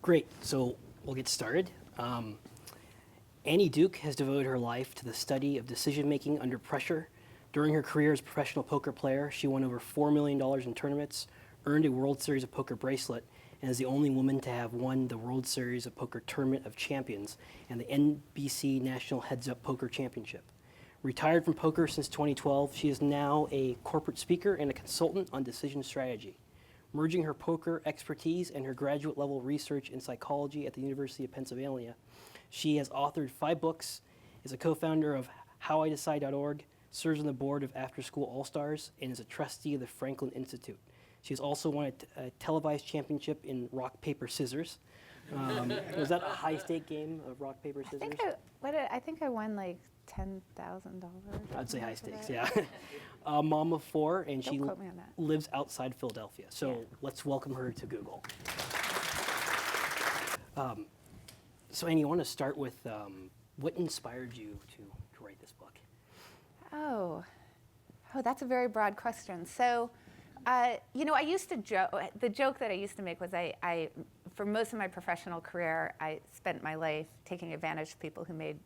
Great, so we'll get started. Annie Duke has devoted her life to the study of decision-making under pressure. During her career as a professional poker player, she won over $4 million in tournaments, earned a World Series of Poker bracelet, and is the only woman to have won the World Series of Poker Tournament of Champions and the NBC National Heads Up Poker Championship. Retired from poker since 2012, she is now a corporate speaker and a consultant on decision strategy. Merging her poker expertise and her graduate level research in psychology at the University of Pennsylvania, she has authored 5 books, is a co-founder of howidecide.org, serves on the board of After School All-Stars, and is a trustee of the Franklin Institute. She has also won a televised championship in rock, paper, scissors. Was that a high-stake game of rock, paper, scissors? I think I won like $10,000. I'd say high stakes, yeah. Mom of 4, and she lives outside Philadelphia. So let's welcome her to Google. So Annie, I want to start with what inspired you to write this book? Oh, that's a very broad question. So, I used to joke, the joke that I used to make was I, for most of my professional career, I spent my life taking advantage of people who made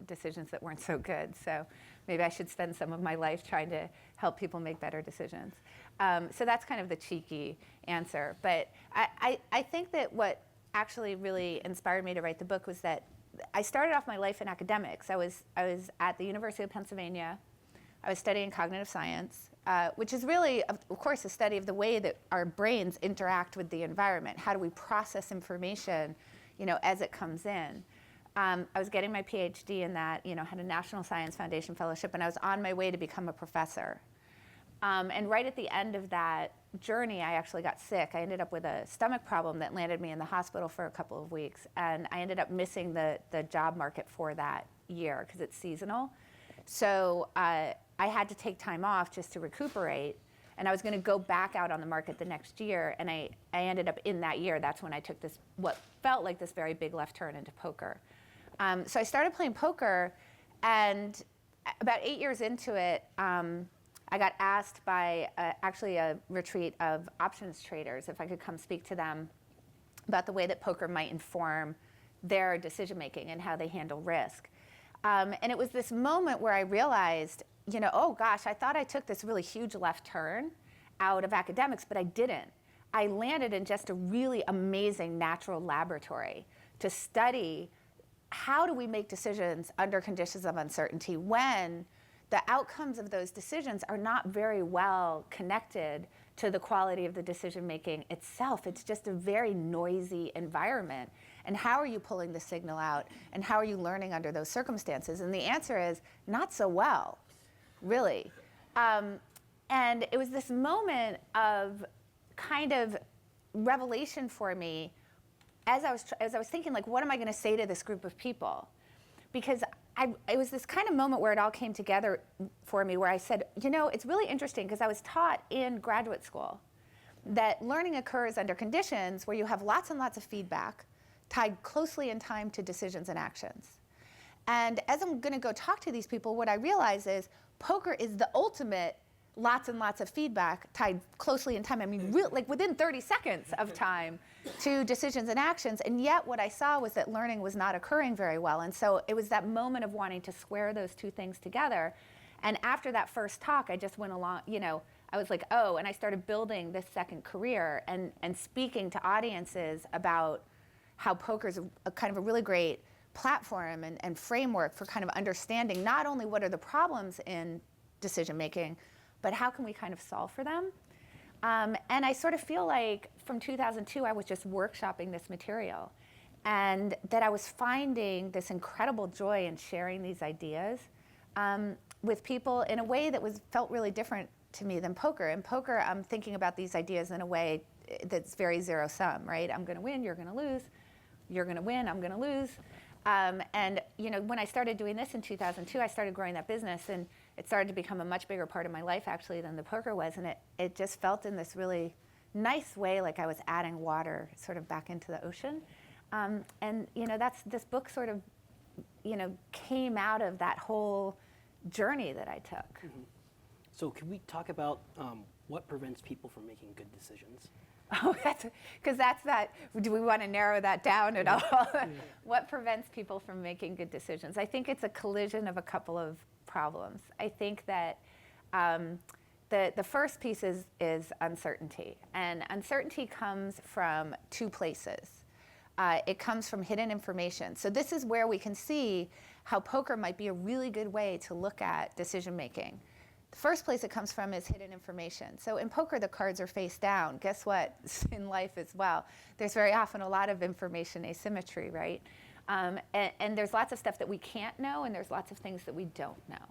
decisions that weren't so good. So maybe I should spend some of my life trying to help people make better decisions. So that's kind of the cheeky answer. But I think that what actually really inspired me to write the book was that I started off my life in academics. I was at the University of Pennsylvania. I was studying cognitive science, which is really, of course, a study of the way that our brains interact with the environment. How do we process information, as it comes in? I was getting my PhD in that, had a National Science Foundation fellowship, and I was on my way to become a professor. And right at the end of that journey, I actually got sick. I ended up with a stomach problem that landed me in the hospital for a couple of weeks, and I ended up missing the job market for that year because it's seasonal. So I had to take time off just to recuperate, and I was going to go back out on the market the next year, and I ended up in that year. That's when I took this, what felt like this very big left turn into poker. So I started playing poker, and about 8 years into it, I got asked by actually a retreat of options traders if I could come speak to them about the way that poker might inform their decision making and how they handle risk. And it was this moment where I realized, oh gosh, I thought I took this really huge left turn out of academics, but I didn't. I landed in just a really amazing natural laboratory to study how do we make decisions under conditions of uncertainty when the outcomes of those decisions are not very well connected to the quality of the decision making itself. It's just a very noisy environment. And how are you pulling the signal out? And how are you learning under those circumstances? And the answer is not so well, really. And it was this moment of kind of revelation for me as I was thinking, like, what am I going to say to this group of people? Because it was this kind of moment where it all came together for me, where I said, it's really interesting, because I was taught in graduate school that learning occurs under conditions where you have lots and lots of feedback tied closely in time to decisions and actions. And as I'm going to go talk to these people, what I realize is poker is the ultimate lots and lots of feedback tied closely in time. I mean, like within 30 seconds of time to decisions and actions. And yet what I saw was that learning was not occurring very well. And so it was that moment of wanting to square those two things together. And after that first talk, I just went along, I was like, oh, and I started building this second career and speaking to audiences about how poker is a kind of a really great platform and framework for kind of understanding not only what are the problems in decision making, but how can we kind of solve for them? And I sort of feel like from 2002, I was just workshopping this material, and that I was finding this incredible joy in sharing these ideas with people in a way that felt really different to me than poker. In poker, I'm thinking about these ideas in a way that's very zero-sum, right? I'm going to win, you're going to lose. You're going to win, I'm going to lose. And when I started doing this in 2002, I started growing that business, and it started to become a much bigger part of my life, actually, than the poker was. And it just felt in this really nice way like I was adding water sort of back into the ocean. And this book sort of came out of that whole journey that I took. Mm-hmm. So can we talk about what prevents people from making good decisions? Oh, because that's that. Do we want to narrow that down at all? What prevents people from making good decisions? I think it's a collision of a couple of problems. I think that the first piece is uncertainty. And uncertainty comes from two places. It comes from hidden information. So this is where we can see how poker might be a really good way to look at decision making. The first place it comes from is hidden information. So in poker, the cards are face down. Guess what? In life as well. There's very often a lot of information asymmetry, right? And there's lots of stuff that we can't know, and there's lots of things that we don't know.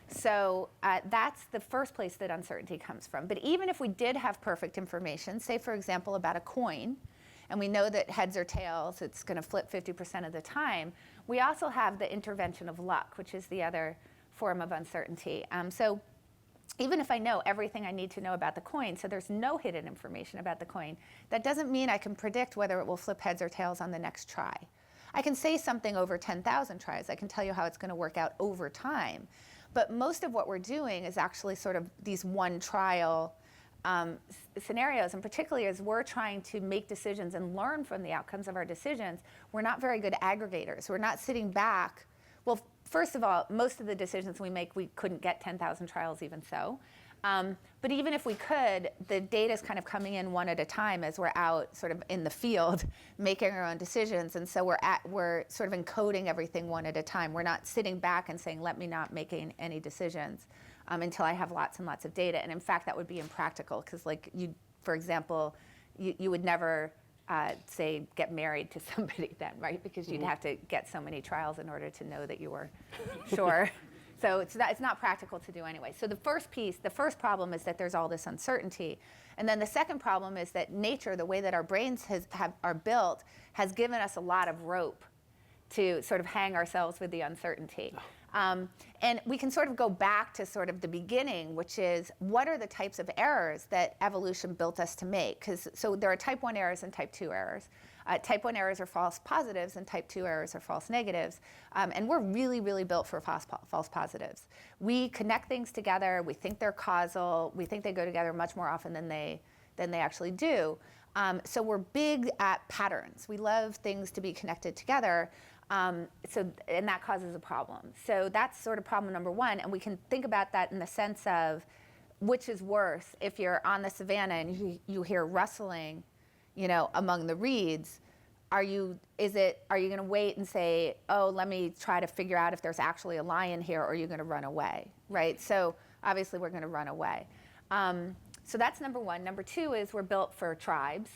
So that's the first place that uncertainty comes from. But even if we did have perfect information, say, for example, about a coin, and we know that heads or tails, it's going to flip 50% of the time, we also have the intervention of luck, which is the other form of uncertainty. So even if I know everything I need to know about the coin, so there's no hidden information about the coin, that doesn't mean I can predict whether it will flip heads or tails on the next try. I can say something over 10,000 tries. I can tell you how it's going to work out over time. But most of what we're doing is actually sort of these one trial scenarios, and particularly as we're trying to make decisions and learn from the outcomes of our decisions, we're not very good aggregators. We're not sitting back. Well, first of all, most of the decisions we make, we couldn't get 10,000 trials even so. But even if we could, the data is kind of coming in one at a time as we're out sort of in the field making our own decisions. And so we're sort of encoding everything one at a time. We're not sitting back and saying, let me not make any decisions until I have lots and lots of data. And in fact, that would be impractical because, like, you, for example, you would never say get married to somebody then, right? Because you'd have to get so many trials in order to know that you were sure. So it's not practical to do anyway. So the first problem is that there's all this uncertainty. And then the second problem is that nature, the way that our brains are built, has given us a lot of rope to sort of hang ourselves with the uncertainty. And we can sort of go back to sort of the beginning, which is what are the types of errors that evolution built us to make? So there are type 1 errors and type 2 errors. Type 1 errors are false positives and type 2 errors are false negatives. And we're really, really built for false positives. We connect things together. We think they're causal. We think they go together much more often than they actually do. So we're big at patterns. We love things to be connected together. And that causes a problem. So that's sort of problem number one. And we can think about that in the sense of which is worse if you're on the savannah and you hear rustling, among the reeds. Are you going to wait and say, oh, let me try to figure out if there's actually a lion here, or are you going to run away, right? So obviously we're going to run away. So that's number one. Number two is we're built for tribes.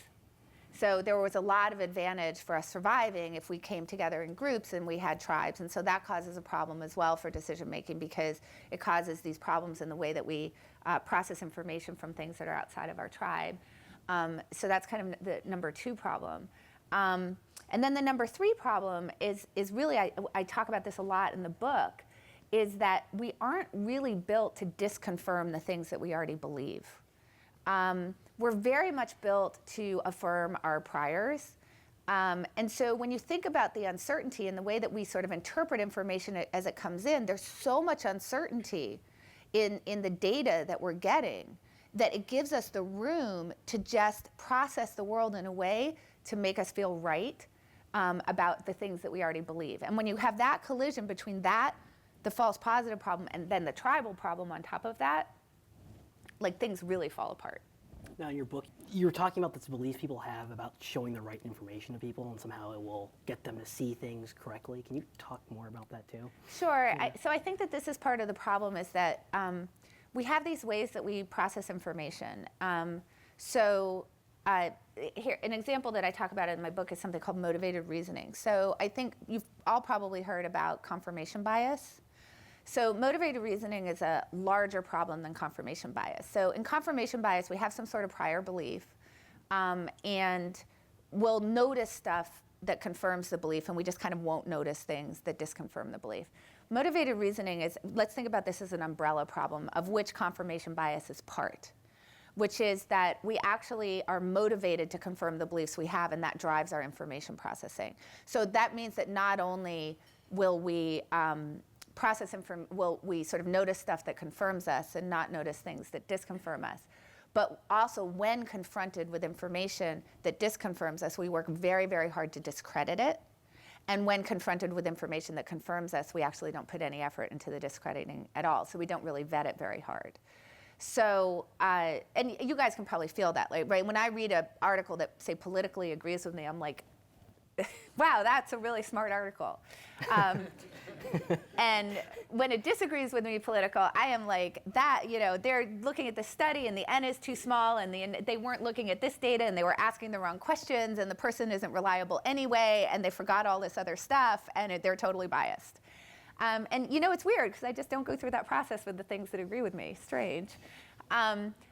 So there was a lot of advantage for us surviving if we came together in groups and we had tribes. And so that causes a problem as well for decision making because it causes these problems in the way that we process information from things that are outside of our tribe. So that's kind of the number two problem. And then the number three problem is really, I talk about this a lot in the book, is that we aren't really built to disconfirm the things that we already believe. We're very much built to affirm our priors. And so when you think about the uncertainty and the way that we sort of interpret information as it comes in, there's so much uncertainty in the data that we're getting that it gives us the room to just process the world in a way to make us feel right about the things that we already believe. And when you have that collision between that, the false positive problem, and then the tribal problem on top of that, like things really fall apart. Now, in your book, you were talking about this belief people have about showing the right information to people and somehow it will get them to see things correctly. Can you talk more about that too? Sure. Yeah. So I think that this is part of the problem is that we have these ways that we process information. Here, an example that I talk about in my book is something called motivated reasoning. So I think you've all probably heard about confirmation bias. So motivated reasoning is a larger problem than confirmation bias. So in confirmation bias, we have some sort of prior belief, and we'll notice stuff that confirms the belief, and we just kind of won't notice things that disconfirm the belief. Motivated reasoning is, let's think about this as an umbrella problem of which confirmation bias is part, which is that we actually are motivated to confirm the beliefs we have, and that drives our information processing. So that means that not only will we we sort of notice stuff that confirms us and not notice things that disconfirm us. But also, when confronted with information that disconfirms us, we work very, very hard to discredit it. And when confronted with information that confirms us, we actually don't put any effort into the discrediting at all. So we don't really vet it very hard. So, and you guys can probably feel that, like, right? When I read an article that, say, politically agrees with me, I'm like, wow, that's a really smart article. And when it disagrees with me political, I am like, that, they're looking at the study and the N is too small and they weren't looking at this data and they were asking the wrong questions and the person isn't reliable anyway and they forgot all this other stuff and they're totally biased. And it's weird because I just don't go through that process with the things that agree with me. Strange.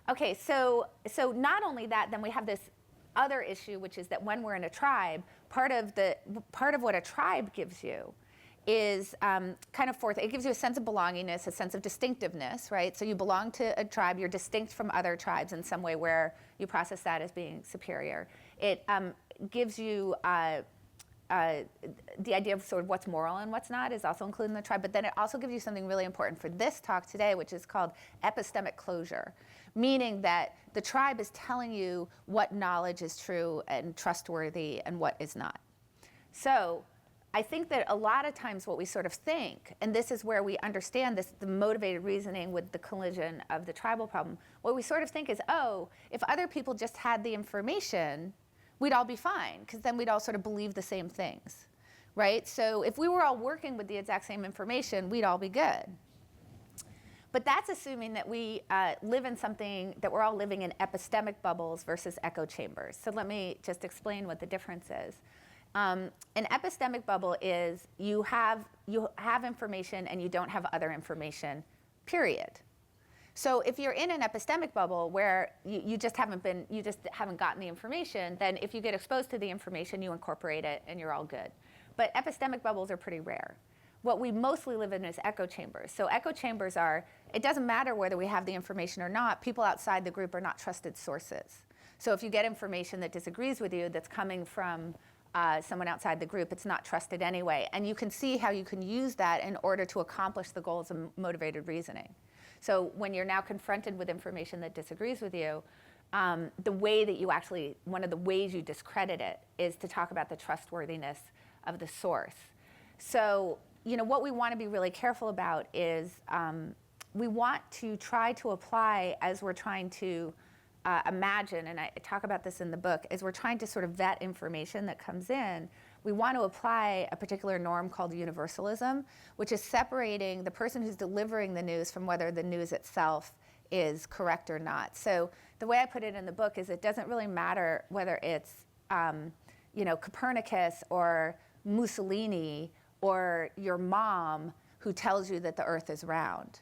Okay, so not only that, then we have this other issue, which is that when we're in a tribe, part of what a tribe gives you is it gives you a sense of belongingness, a sense of distinctiveness, right? So you belong to a tribe, you're distinct from other tribes in some way where you process that as being superior. It gives you the idea of sort of what's moral and what's not is also included in the tribe, but then it also gives you something really important for this talk today, which is called epistemic closure, meaning that the tribe is telling you what knowledge is true and trustworthy and what is not. So I think that a lot of times what we sort of think, and this is where we understand the motivated reasoning with the collision of the tribal problem, what we sort of think is, oh, if other people just had the information, we'd all be fine, because then we'd all sort of believe the same things, right? So if we were all working with the exact same information, we'd all be good. But that's assuming that we live in something, that we're all living in epistemic bubbles versus echo chambers. So let me just explain what the difference is. An epistemic bubble is you have information and you don't have other information, period. So if you're in an epistemic bubble where you just haven't gotten the information, then if you get exposed to the information, you incorporate it and you're all good. But epistemic bubbles are pretty rare. What we mostly live in is echo chambers. So echo chambers it doesn't matter whether we have the information or not, people outside the group are not trusted sources. So if you get information that disagrees with you that's coming from someone outside the group, it's not trusted anyway. And you can see how you can use that in order to accomplish the goals of motivated reasoning. So when you're now confronted with information that disagrees with you, one of the ways you discredit it is to talk about the trustworthiness of the source. So, what we want to be really careful about is we want to try to apply as we're trying to imagine, and I talk about this in the book, as we're trying to sort of vet information that comes in, we want to apply a particular norm called universalism, which is separating the person who's delivering the news from whether the news itself is correct or not. So the way I put it in the book is it doesn't really matter whether it's Copernicus or Mussolini or your mom who tells you that the earth is round.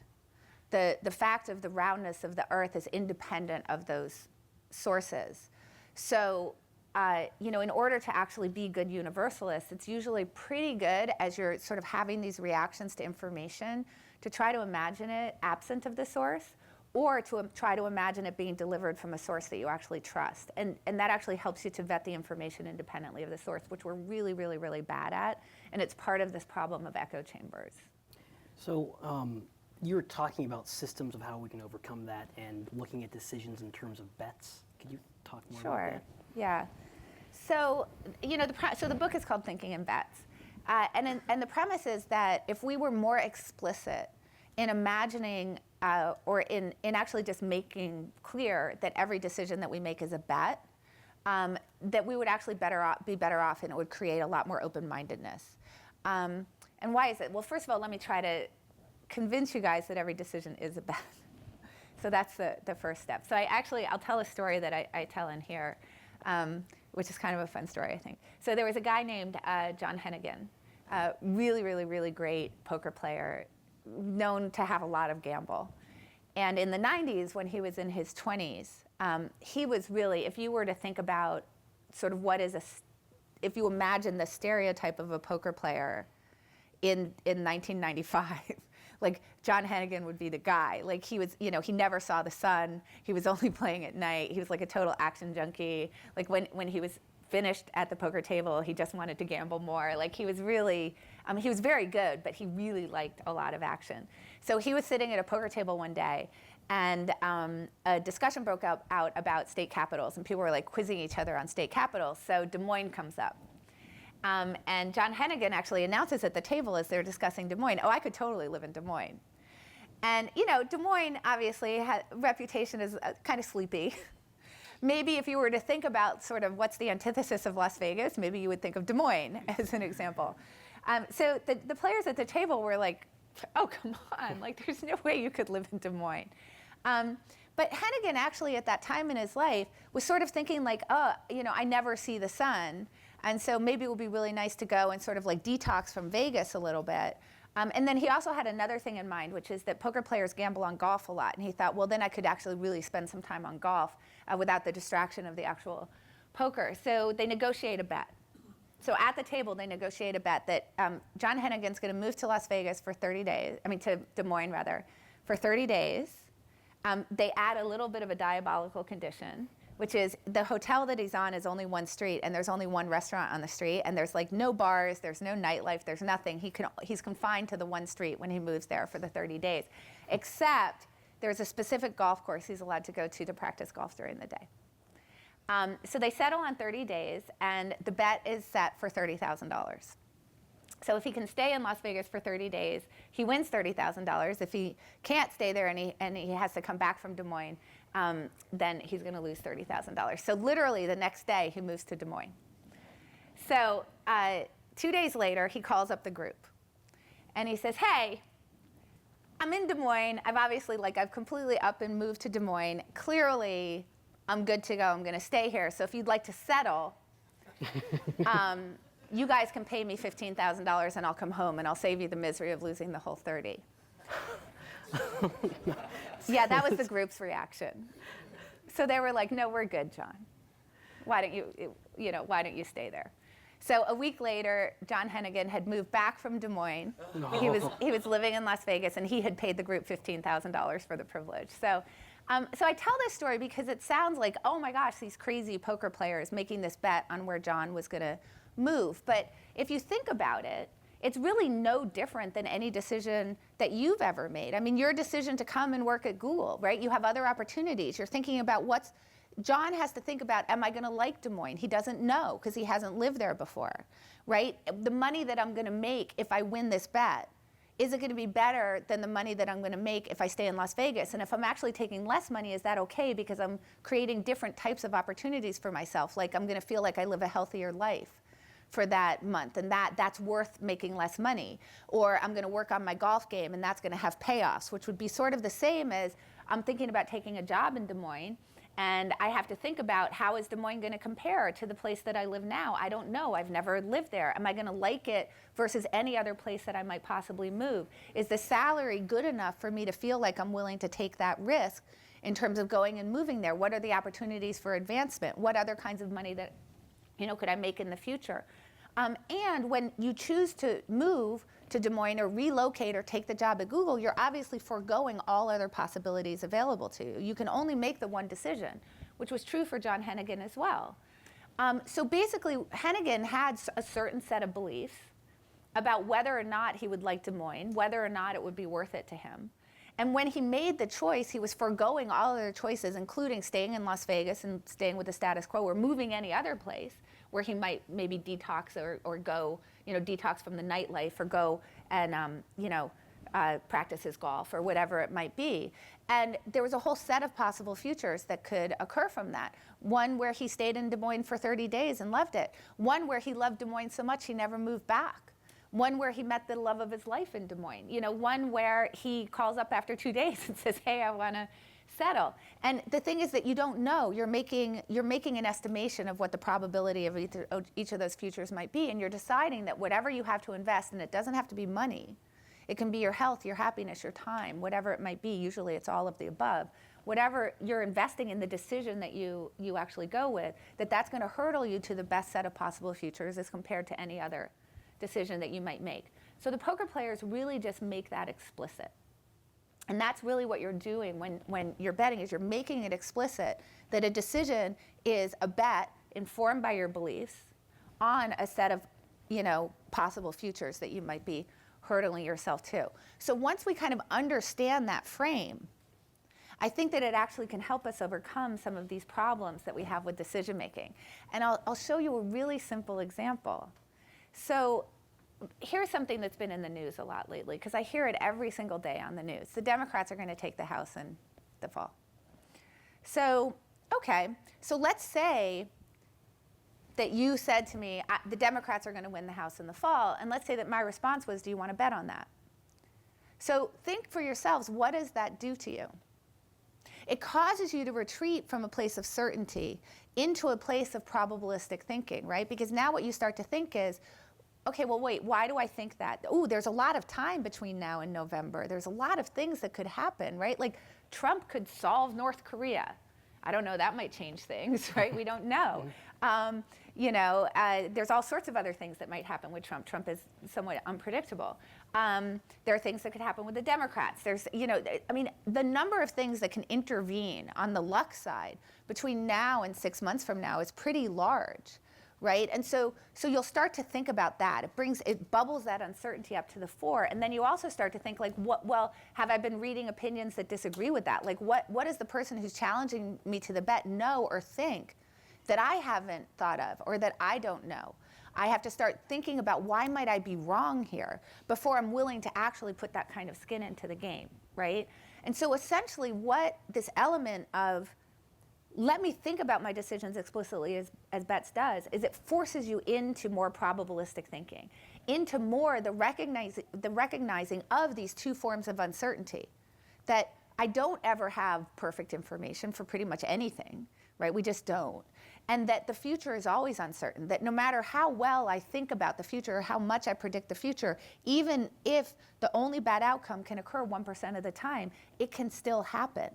The fact of the roundness of the earth is independent of those sources. So, in order to actually be good universalists, it's usually pretty good as you're sort of having these reactions to information to try to imagine it absent of the source, or to try to imagine it being delivered from a source that you actually trust. And that actually helps you to vet the information independently of the source, which we're really, really, really bad at. And it's part of this problem of echo chambers. So you were talking about systems of how we can overcome that and looking at decisions in terms of bets. Could you talk more about that? Sure, yeah. So, so the book is called Thinking in Bets. And the premise is that if we were more explicit in imagining or in actually just making clear that every decision that we make is a bet, that we would actually be better off and it would create a lot more open-mindedness. And why is it? Well, first of all, let me try to convince you guys that every decision is a bet. So that's the first step. So I'll tell a story that I tell in here, which is kind of a fun story, I think. So there was a guy named John Hennigan, really, really, really great poker player, known to have a lot of gamble. And in the 90s, when he was in his 20s, he was really, if you were to think about sort of if you imagine the stereotype of a poker player in 1995, like John Hennigan would be the guy. Like he was, he never saw the sun. He was only playing at night. He was like a total action junkie. Like when he was finished at the poker table. He just wanted to gamble more. Like he was really, he was very good, but he really liked a lot of action. So he was sitting at a poker table one day, and a discussion broke out about state capitals, and people were like quizzing each other on state capitals. So Des Moines comes up. And John Hennigan actually announces at the table as they're discussing Des Moines, oh, I could totally live in Des Moines. And you know, Des Moines obviously had reputation as kind of sleepy. Maybe if you were to think about sort of what's the antithesis of Las Vegas, maybe you would think of Des Moines as an example. So the players at the table were like, oh, come on, like there's no way you could live in Des Moines. But Hennigan actually at that time in his life was sort of thinking like, oh, you know, I never see the sun. And so maybe it would be really nice to go and sort of like detox from Vegas a little bit. And then he also had another thing in mind, which is that poker players gamble on golf a lot. And he thought, well, then I could actually really spend some time on golf without the distraction of the actual poker. So they negotiate a bet. So at the table, they negotiate a bet that John Hennigan's going to move to Las Vegas for 30 days, to Des Moines rather, for 30 days. They add a little bit of a diabolical condition, which is the hotel that he's on is only one street, and there's only one restaurant on the street, and there's like no bars, there's no nightlife, there's nothing. He's confined to the one street when he moves there for the 30 days, except there's a specific golf course he's allowed to go to practice golf during the day. So they settle on 30 days, and the bet is set for $30,000. So if he can stay in Las Vegas for 30 days, he wins $30,000. If he can't stay there and he has to come back from Des Moines, then he's going to lose $30,000. So literally the next day, he moves to Des Moines. So 2 days later, he calls up the group. And he says, hey, I'm in Des Moines. I've completely up and moved to Des Moines. Clearly, I'm good to go. I'm going to stay here. So if you'd like to settle, you guys can pay me $15,000 and I'll come home and I'll save you the misery of losing the whole 30. Yeah, that was the group's reaction. So they were like, no, we're good, John. Why don't you stay there? So a week later, John Hennigan had moved back from Des Moines. No. He was living in Las Vegas, and he had paid the group $15,000 for the privilege. So I tell this story because it sounds like, oh my gosh, these crazy poker players making this bet on where John was going to move. But if you think about it, it's really no different than any decision that you've ever made. I mean, your decision to come and work at Google, right? You have other opportunities. You're thinking about John has to think about, am I going to like Des Moines? He doesn't know because he hasn't lived there before, right? The money that I'm going to make if I win this bet, is it going to be better than the money that I'm going to make if I stay in Las Vegas? And if I'm actually taking less money, is that okay because I'm creating different types of opportunities for myself? Like I'm going to feel like I live a healthier life for that month, and that's worth making less money. Or I'm going to work on my golf game, and that's going to have payoffs, which would be sort of the same as I'm thinking about taking a job in Des Moines, and I have to think about how is Des Moines going to compare to the place that I live now. I don't know. I've never lived there. Am I going to like it versus any other place that I might possibly move? Is the salary good enough for me to feel like I'm willing to take that risk in terms of going and moving there? What are the opportunities for advancement? What other kinds of money that could I make in the future? And when you choose to move to Des Moines or relocate or take the job at Google, you're obviously foregoing all other possibilities available to you. You can only make the one decision, which was true for John Hennigan as well. So basically, Hennigan had a certain set of beliefs about whether or not he would like Des Moines, whether or not it would be worth it to him. And when he made the choice, he was foregoing all other choices, including staying in Las Vegas and staying with the status quo or moving any other place where he might maybe detox or go, detox from the nightlife or go and, practice his golf or whatever it might be. And there was a whole set of possible futures that could occur from that. One where he stayed in Des Moines for 30 days and loved it. One where he loved Des Moines so much he never moved back. One where he met the love of his life in Des Moines. One where he calls up after 2 days and says, hey, I want to settle. And the thing is that you don't know. You're making an estimation of what the probability of each of those futures might be, and you're deciding that whatever you have to invest, and it doesn't have to be money. It can be your health, your happiness, your time, whatever it might be. Usually it's all of the above. Whatever you're investing in the decision that you actually go with, that's going to hurdle you to the best set of possible futures as compared to any other decision that you might make. So the poker players really just make that explicit. And that's really what you're doing when you're betting, is you're making it explicit that a decision is a bet informed by your beliefs, on a set of, possible futures that you might be hurdling yourself to. So once we kind of understand that frame, I think that it actually can help us overcome some of these problems that we have with decision making. And I'll show you a really simple example. So here's something that's been in the news a lot lately, because I hear it every single day on the news. The Democrats are going to take the House in the fall. So, okay, so let's say that you said to me, the Democrats are going to win the House in the fall, and let's say that my response was, do you want to bet on that? So think for yourselves, what does that do to you? It causes you to retreat from a place of certainty into a place of probabilistic thinking, right? Because now what you start to think is, okay, well, wait, why do I think that? Oh, there's a lot of time between now and November. There's a lot of things that could happen, right? Like Trump could solve North Korea. I don't know, that might change things, right? We don't know. There's all sorts of other things that might happen with Trump. Trump is somewhat unpredictable. There are things that could happen with the Democrats. There's, the number of things that can intervene on the luck side between now and 6 months from now is pretty large, right? And so you'll start to think about that. It bubbles that uncertainty up to the fore, and then you also start to think like, have I been reading opinions that disagree with that? Like, what does the person who's challenging me to the bet know or think that I haven't thought of or that I don't know? I have to start thinking about why might I be wrong here before I'm willing to actually put that kind of skin into the game, right? And so essentially what this element of let me think about my decisions explicitly as Betts does is it forces you into more probabilistic thinking, into more the recognizing of these two forms of uncertainty, that I don't ever have perfect information for pretty much anything, right? We just don't. And that the future is always uncertain, that no matter how well I think about the future or how much I predict the future, even if the only bad outcome can occur 1% of the time, it can still happen.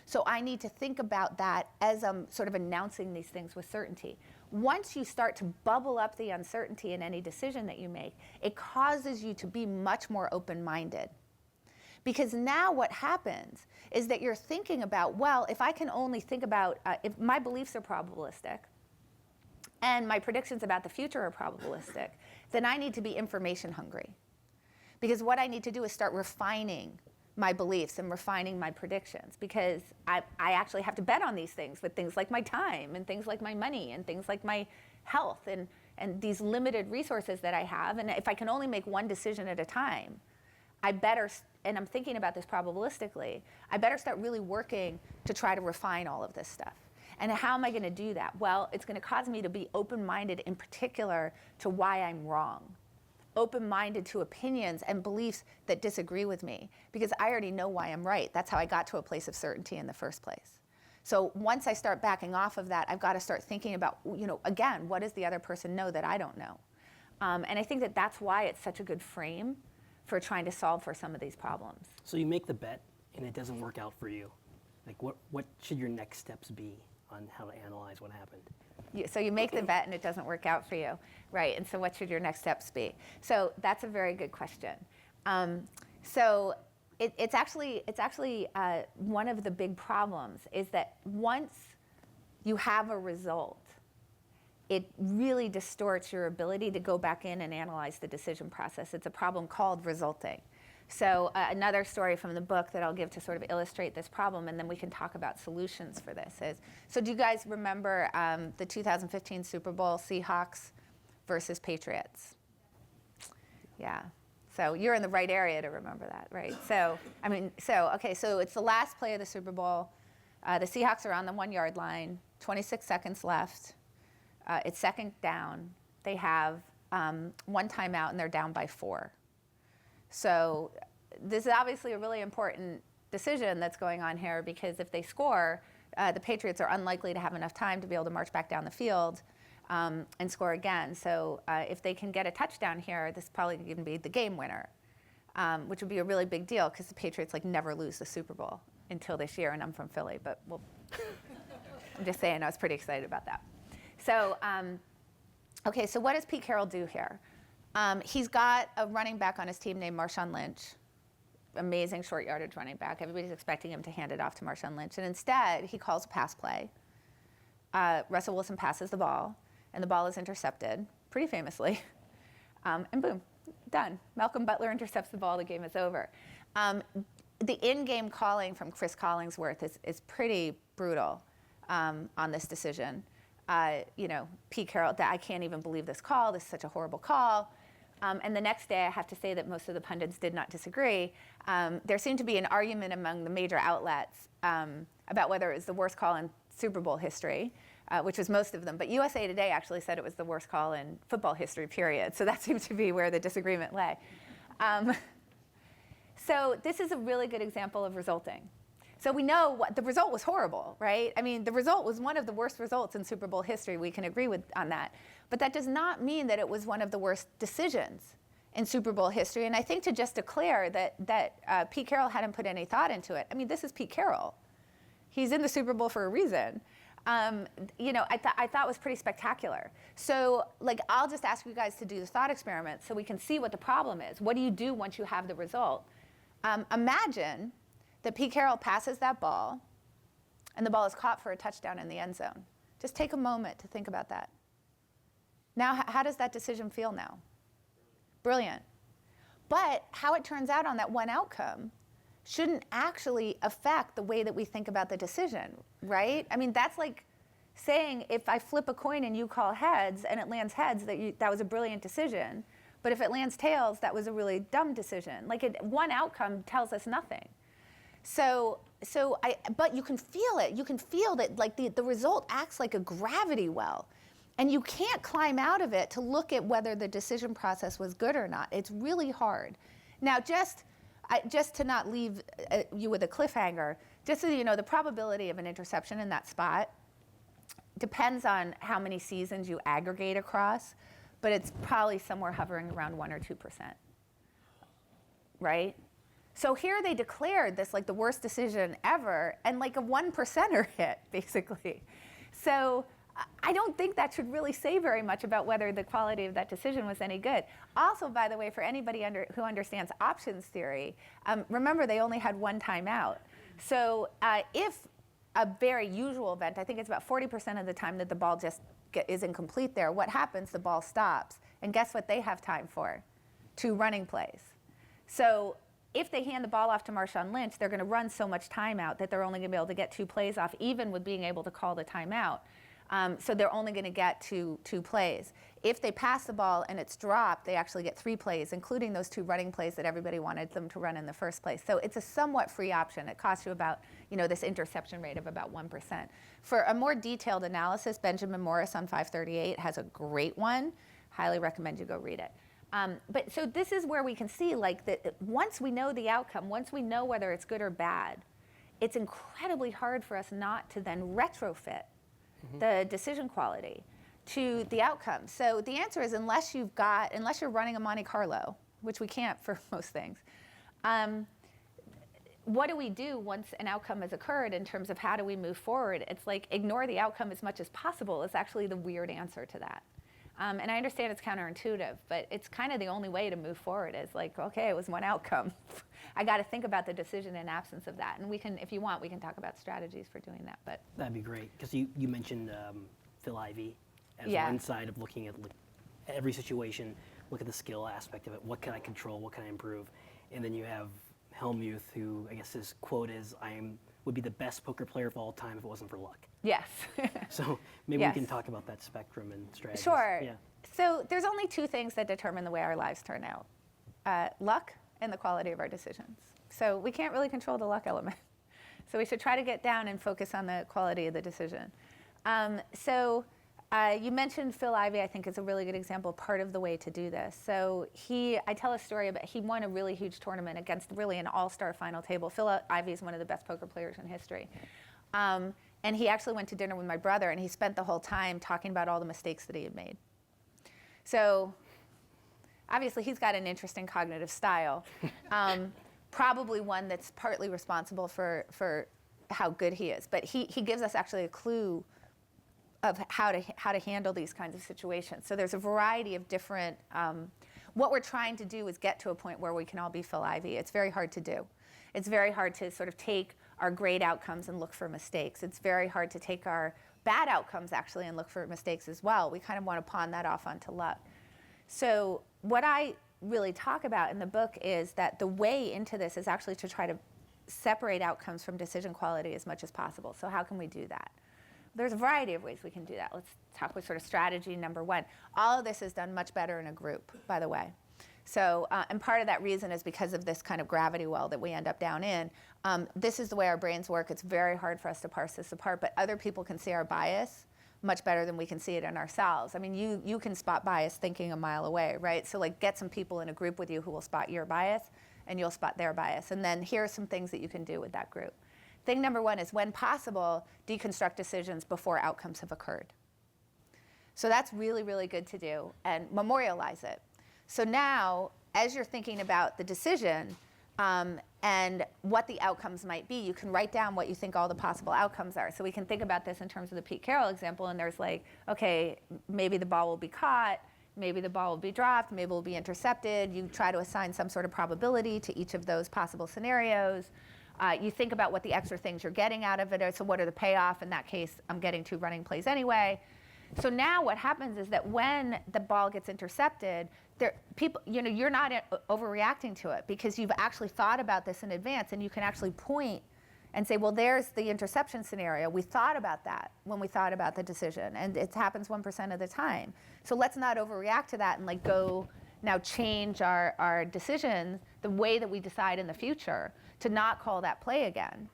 So I need to think about that as I'm sort of announcing these things with certainty. Once you start to bubble up the uncertainty in any decision that you make, it causes you to be much more open-minded. Because now what happens is that you're thinking about, well, if I can only think about, if my beliefs are probabilistic and my predictions about the future are probabilistic, then I need to be information hungry. Because what I need to do is start refining my beliefs and refining my predictions, because I actually have to bet on these things with things like my time and things like my money and things like my health and these limited resources that I have. And if I can only make one decision at a time, and I'm thinking about this probabilistically, I better start really working to try to refine all of this stuff. And how am I going to do that? Well, it's going to cause me to be open-minded in particular to why I'm wrong. Open-minded to opinions and beliefs that disagree with me, because I already know why I'm right. That's how I got to a place of certainty in the first place. So once I start backing off of that, I've got to start thinking about, again, what does the other person know that I don't know? And I think that that's why it's such a good frame for trying to solve for some of these problems. So you make the bet and it doesn't work out for you. Like what should your next steps be on how to analyze what happened? So you make the bet and it doesn't work out for you, right? And so what should your next steps be? So that's a very good question. So it's actually one of the big problems is that once you have a result, it really distorts your ability to go back in and analyze the decision process. It's a problem called resulting. So another story from the book that I'll give to sort of illustrate this problem, and then we can talk about solutions for this is, so do you guys remember the 2015 Super Bowl, Seahawks versus Patriots? Yeah. So you're in the right area to remember that, right? So it's the last play of the Super Bowl. The Seahawks are on the 1 yard line, 26 seconds left. It's second down. They have one timeout and they're down by 4. So this is obviously a really important decision that's going on here, because if they score, the Patriots are unlikely to have enough time to be able to march back down the field and score again. So if they can get a touchdown here, this is probably going to be the game winner, which would be a really big deal because the Patriots never lose the Super Bowl until this year, and I'm from Philly, but I'm just saying I was pretty excited about that. So, so what does Pete Carroll do here? He's got a running back on his team named Marshawn Lynch, amazing short yardage running back. Everybody's expecting him to hand it off to Marshawn Lynch. And instead, he calls a pass play. Russell Wilson passes the ball, and the ball is intercepted, pretty famously, and boom, done. Malcolm Butler intercepts the ball, the game is over. The in-game calling from Chris Collingsworth is pretty brutal on this decision. Pete Carroll, I can't even believe this call. This is such a horrible call. And the next day, I have to say that most of the pundits did not disagree. There seemed to be an argument among the major outlets about whether it was the worst call in Super Bowl history, which was most of them. But USA Today actually said it was the worst call in football history, period. So that seems to be where the disagreement lay. So this is a really good example of resulting. So we know the result was horrible, right? I mean, the result was one of the worst results in Super Bowl history. We can agree on that. But that does not mean that it was one of the worst decisions in Super Bowl history. And I think to just declare that Pete Carroll hadn't put any thought into it. I mean, this is Pete Carroll. He's in the Super Bowl for a reason. I thought was pretty spectacular. So, I'll just ask you guys to do the thought experiment so we can see what the problem is. What do you do once you have the result? Imagine that Pete Carroll passes that ball, and the ball is caught for a touchdown in the end zone. Just take a moment to think about that. Now, how does that decision feel now? Brilliant. But how it turns out on that one outcome shouldn't actually affect the way that we think about the decision, right? I mean, that's like saying if I flip a coin and you call heads and it lands heads, that was a brilliant decision. But if it lands tails, that was a really dumb decision. One outcome tells us nothing. But you can feel it. You can feel that the result acts like a gravity well. And you can't climb out of it to look at whether the decision process was good or not. It's really hard. Now, just to not leave you with a cliffhanger, just so you know, the probability of an interception in that spot depends on how many seasons you aggregate across, but it's probably somewhere hovering around 1 or 2%, right? So here they declared this the worst decision ever, and a 1%er hit, basically. So I don't think that should really say very much about whether the quality of that decision was any good. Also, by the way, for anybody who understands options theory, remember they only had one timeout. So if a very usual event, I think it's about 40% of the time that the ball just is incomplete there, what happens? The ball stops. And guess what they have time for? 2 running plays. So if they hand the ball off to Marshawn Lynch, they're going to run so much timeout that they're only going to be able to get 2 plays off, even with being able to call the timeout. So they're only going to get two plays. If they pass the ball and it's dropped, they actually get 3 plays, including those 2 running plays that everybody wanted them to run in the first place. So it's a somewhat free option. It costs you about, this interception rate of about 1%. For a more detailed analysis, Benjamin Morris on 538 has a great one. Highly recommend you go read it. But so this is where we can see that once we know the outcome, once we know whether it's good or bad, it's incredibly hard for us not to then retrofit the decision quality to the outcome. So the answer is unless you're running a Monte Carlo, which we can't for most things, what do we do once an outcome has occurred in terms of how do we move forward? It's ignore the outcome as much as possible is actually the weird answer to that. And I understand it's counterintuitive, but it's kind of the only way to move forward is okay, it was one outcome. I got to think about the decision in absence of that. And we can, if you want, we can talk about strategies for doing that. But that'd be great, because you mentioned Phil Ivey as one side of looking at every situation, look at the skill aspect of it. What can I control? What can I improve? And then you have Helmuth, who I guess his quote is, would be the best poker player of all time if it wasn't for luck. Yes. So maybe we can talk about that spectrum and strategies. Sure. Yeah. So there's only 2 things that determine the way our lives turn out. Luck and the quality of our decisions. So we can't really control the luck element. So we should try to get down and focus on the quality of the decision. You mentioned Phil Ivey, I think is a really good example, part of the way to do this. So I tell a story about, he won a really huge tournament against really an all-star final table. Phil Ivey is one of the best poker players in history. And he actually went to dinner with my brother, and he spent the whole time talking about all the mistakes that he had made. So obviously he's got an interesting cognitive style, probably one that's partly responsible for how good he is. But he gives us actually a clue of how to handle these kinds of situations. So there's a variety of different, what we're trying to do is get to a point where we can all be Phil Ivey. It's very hard to do. It's very hard to sort of take our great outcomes and look for mistakes. It's very hard to take our bad outcomes actually and look for mistakes as well. We kind of want to pawn that off onto luck. So what I really talk about in the book is that the way into this is actually to try to separate outcomes from decision quality as much as possible. So how can we do that? There's a variety of ways we can do that. Let's talk with sort of strategy number one. All of this is done much better in a group, by the way. So, and part of that reason is because of this kind of gravity well that we end up down in. This is the way our brains work. It's very hard for us to parse this apart, but other people can see our bias much better than we can see it in ourselves. I mean, you can spot bias thinking a mile away, right? So like get some people in a group with you who will spot your bias, and you'll spot their bias. And then here are some things that you can do with that group. Thing number one is, when possible, deconstruct decisions before outcomes have occurred. So that's really, really good to do, and memorialize it. So now, as you're thinking about the decision and what the outcomes might be, you can write down what you think all the possible outcomes are. So we can think about this in terms of the Pete Carroll example, and there's like, okay, maybe the ball will be caught, maybe the ball will be dropped, maybe it will be intercepted. You try to assign some sort of probability to each of those possible scenarios. You think about what the extra things you're getting out of it. So what are the payoff? In that case, I'm getting 2 running plays anyway. So now what happens is that when the ball gets intercepted, people, you're not overreacting to it because you've actually thought about this in advance, and you can actually point and say, well, there's the interception scenario. We thought about that when we thought about the decision, and it happens 1% of the time. So let's not overreact to that and like go now change our decisions, the way that we decide in the future, to not call that play again,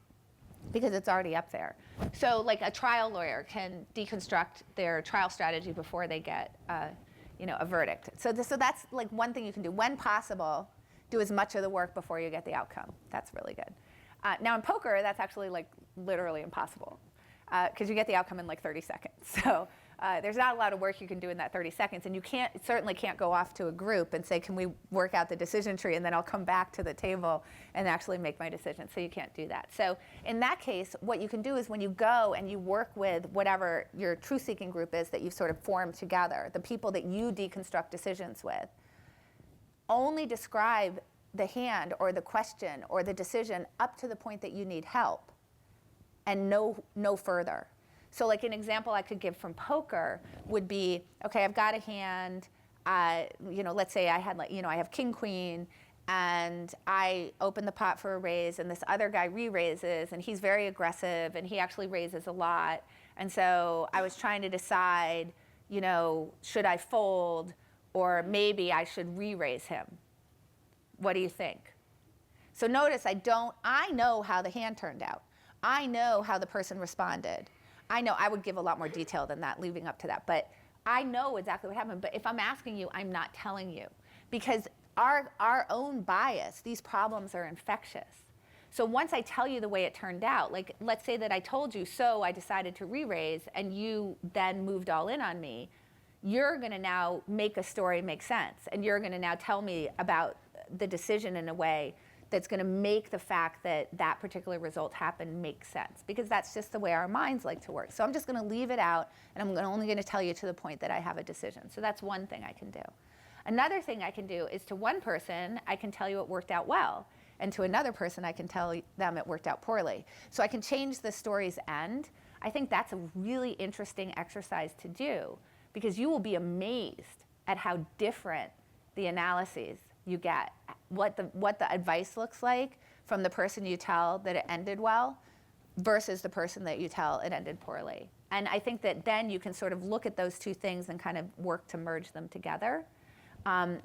because it's already up there. So like a trial lawyer can deconstruct their trial strategy before they get a verdict. So that's like one thing you can do. When possible, do as much of the work before you get the outcome. That's really good. Now in poker, that's actually like literally impossible because you get the outcome in like 30 seconds. So there's not a lot of work you can do in that 30 seconds, and you certainly can't go off to a group and say, can we work out the decision tree, and then I'll come back to the table and actually make my decision. So you can't do that. So in that case, what you can do is when you go and you work with whatever your truth-seeking group is that you've sort of formed together, the people that you deconstruct decisions with, only describe the hand or the question or the decision up to the point that you need help, and no further. So like an example I could give from poker would be, okay, I've got a hand, let's say I have king, queen, and I open the pot for a raise, and this other guy re-raises, and he's very aggressive, and he actually raises a lot. And so I was trying to decide, should I fold, or maybe I should re-raise him. What do you think? So notice I know how the hand turned out. I know how the person responded. I know I would give a lot more detail than that leading up to that, but I know exactly what happened. But if I'm asking you, I'm not telling you, because our own bias, these problems are infectious. So once I tell you the way it turned out, like let's say that I told you, so I decided to re-raise, and you then moved all in on me, you're going to now make a story make sense, and you're going to now tell me about the decision in a way that's going to make the fact that that particular result happened make sense, because that's just the way our minds like to work. So I'm just going to leave it out, and I'm only going to tell you to the point that I have a decision. So that's one thing I can do. Another thing I can do is, to one person, I can tell you it worked out well, and to another person, I can tell them it worked out poorly. So I can change the story's end. I think that's a really interesting exercise to do, because you will be amazed at how different the analyses you get, what the advice looks like from the person you tell that it ended well versus the person that you tell it ended poorly. And I think that then you can sort of look at those two things and kind of work to merge them together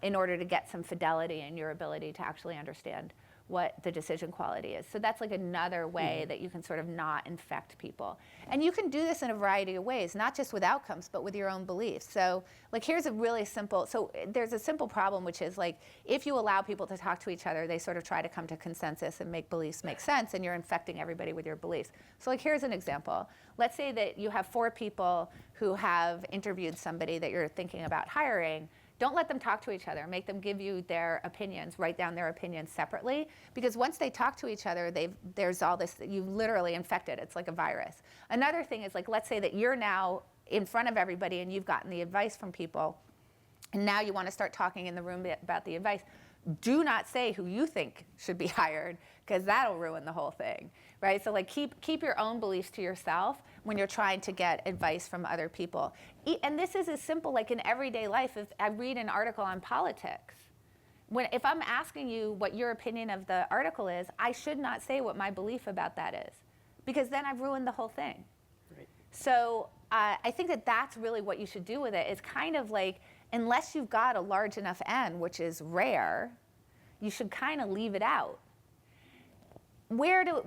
in order to get some fidelity in your ability to actually understand what the decision quality is. So that's like another way that you can sort of not infect people. And you can do this in a variety of ways, not just with outcomes, but with your own beliefs. So like here's a really simple, so there's a simple problem, which is like, if you allow people to talk to each other, they sort of try to come to consensus and make beliefs make sense, and you're infecting everybody with your beliefs. So like here's an example. Let's say that you have 4 people who have interviewed somebody that you're thinking about hiring. Don't let them talk to each other. Make them give you their opinions. Write down their opinions separately. Because once they talk to each other, there's all this, you've literally infected. It's like a virus. Another thing is, like, let's say that you're now in front of everybody and you've gotten the advice from people, and now you want to start talking in the room about the advice. Do not say who you think should be hired, because that'll ruin the whole thing, right? So like keep your own beliefs to yourself, when you're trying to get advice from other people. And this is as simple, like in everyday life. If I read an article on politics, if I'm asking you what your opinion of the article is, I should not say what my belief about that is, because then I've ruined the whole thing. Right. So I think that that's really what you should do with it, is kind of like, unless you've got a large enough N, which is rare, you should kind of leave it out. Where do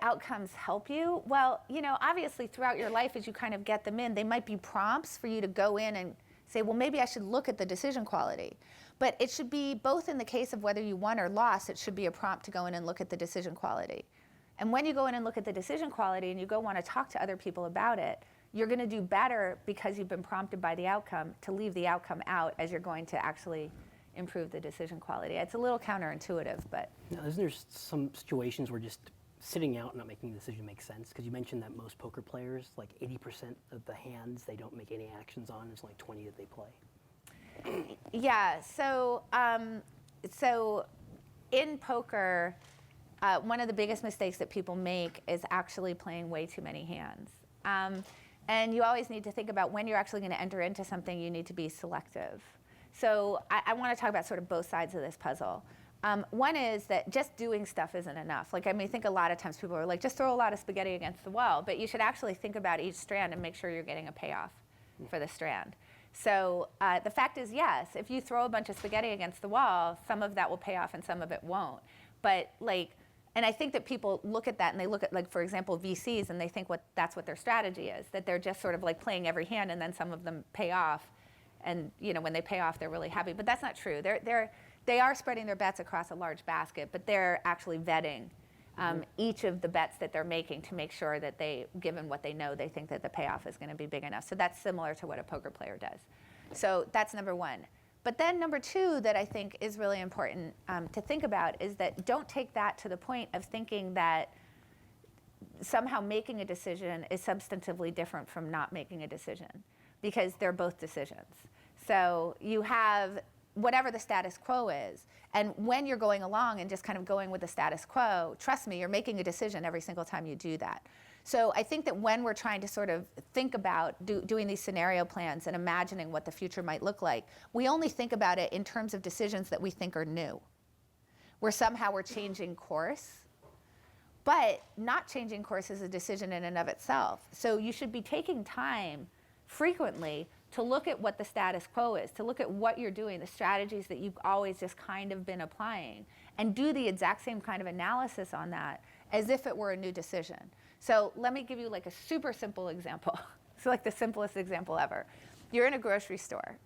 outcomes help you? Well, obviously throughout your life, as you kind of get them in, they might be prompts for you to go in and say, well, maybe I should look at the decision quality. But it should be, both in the case of whether you won or lost, it should be a prompt to go in and look at the decision quality. And when you go in and look at the decision quality and you go want to talk to other people about it, you're going to do better because you've been prompted by the outcome to leave the outcome out as you're going to actually improve the decision quality. It's a little counterintuitive, but. Now, isn't there some situations where just sitting out and not making a decision makes sense? Because you mentioned that most poker players, like 80% of the hands they don't make any actions on, it's only 20 that they play. Yeah, so in poker, one of the biggest mistakes that people make is actually playing way too many hands. And you always need to think about when you're actually going to enter into something, you need to be selective. So I want to talk about sort of both sides of this puzzle. One is that just doing stuff isn't enough. Like, I think a lot of times people are like, just throw a lot of spaghetti against the wall. But you should actually think about each strand and make sure you're getting a payoff for the strand. So the fact is, yes, if you throw a bunch of spaghetti against the wall, some of that will pay off and some of it won't. But and I think that people look at that and they look at, like, for example, VCs, and they think that's what their strategy is, that they're just sort of like playing every hand and then some of them pay off. And when they pay off, they're really happy. But that's not true. They are spreading their bets across a large basket, but they're actually vetting each of the bets that they're making to make sure that given what they know, they think that the payoff is going to be big enough. So that's similar to what a poker player does. So that's number one. But then number two that I think is really important to think about is that don't take that to the point of thinking that somehow making a decision is substantively different from not making a decision, because they're both decisions. So you have whatever the status quo is, and when you're going along and just kind of going with the status quo, trust me, you're making a decision every single time you do that. So I think that when we're trying to sort of think about doing these scenario plans and imagining what the future might look like, we only think about it in terms of decisions that we think are new, where somehow we're changing course. But not changing course is a decision in and of itself. So you should be taking time frequently to look at what the status quo is, to look at what you're doing, the strategies that you've always just kind of been applying, and do the exact same kind of analysis on that as if it were a new decision. So let me give you like a super simple example. It's like the simplest example ever. You're in a grocery store,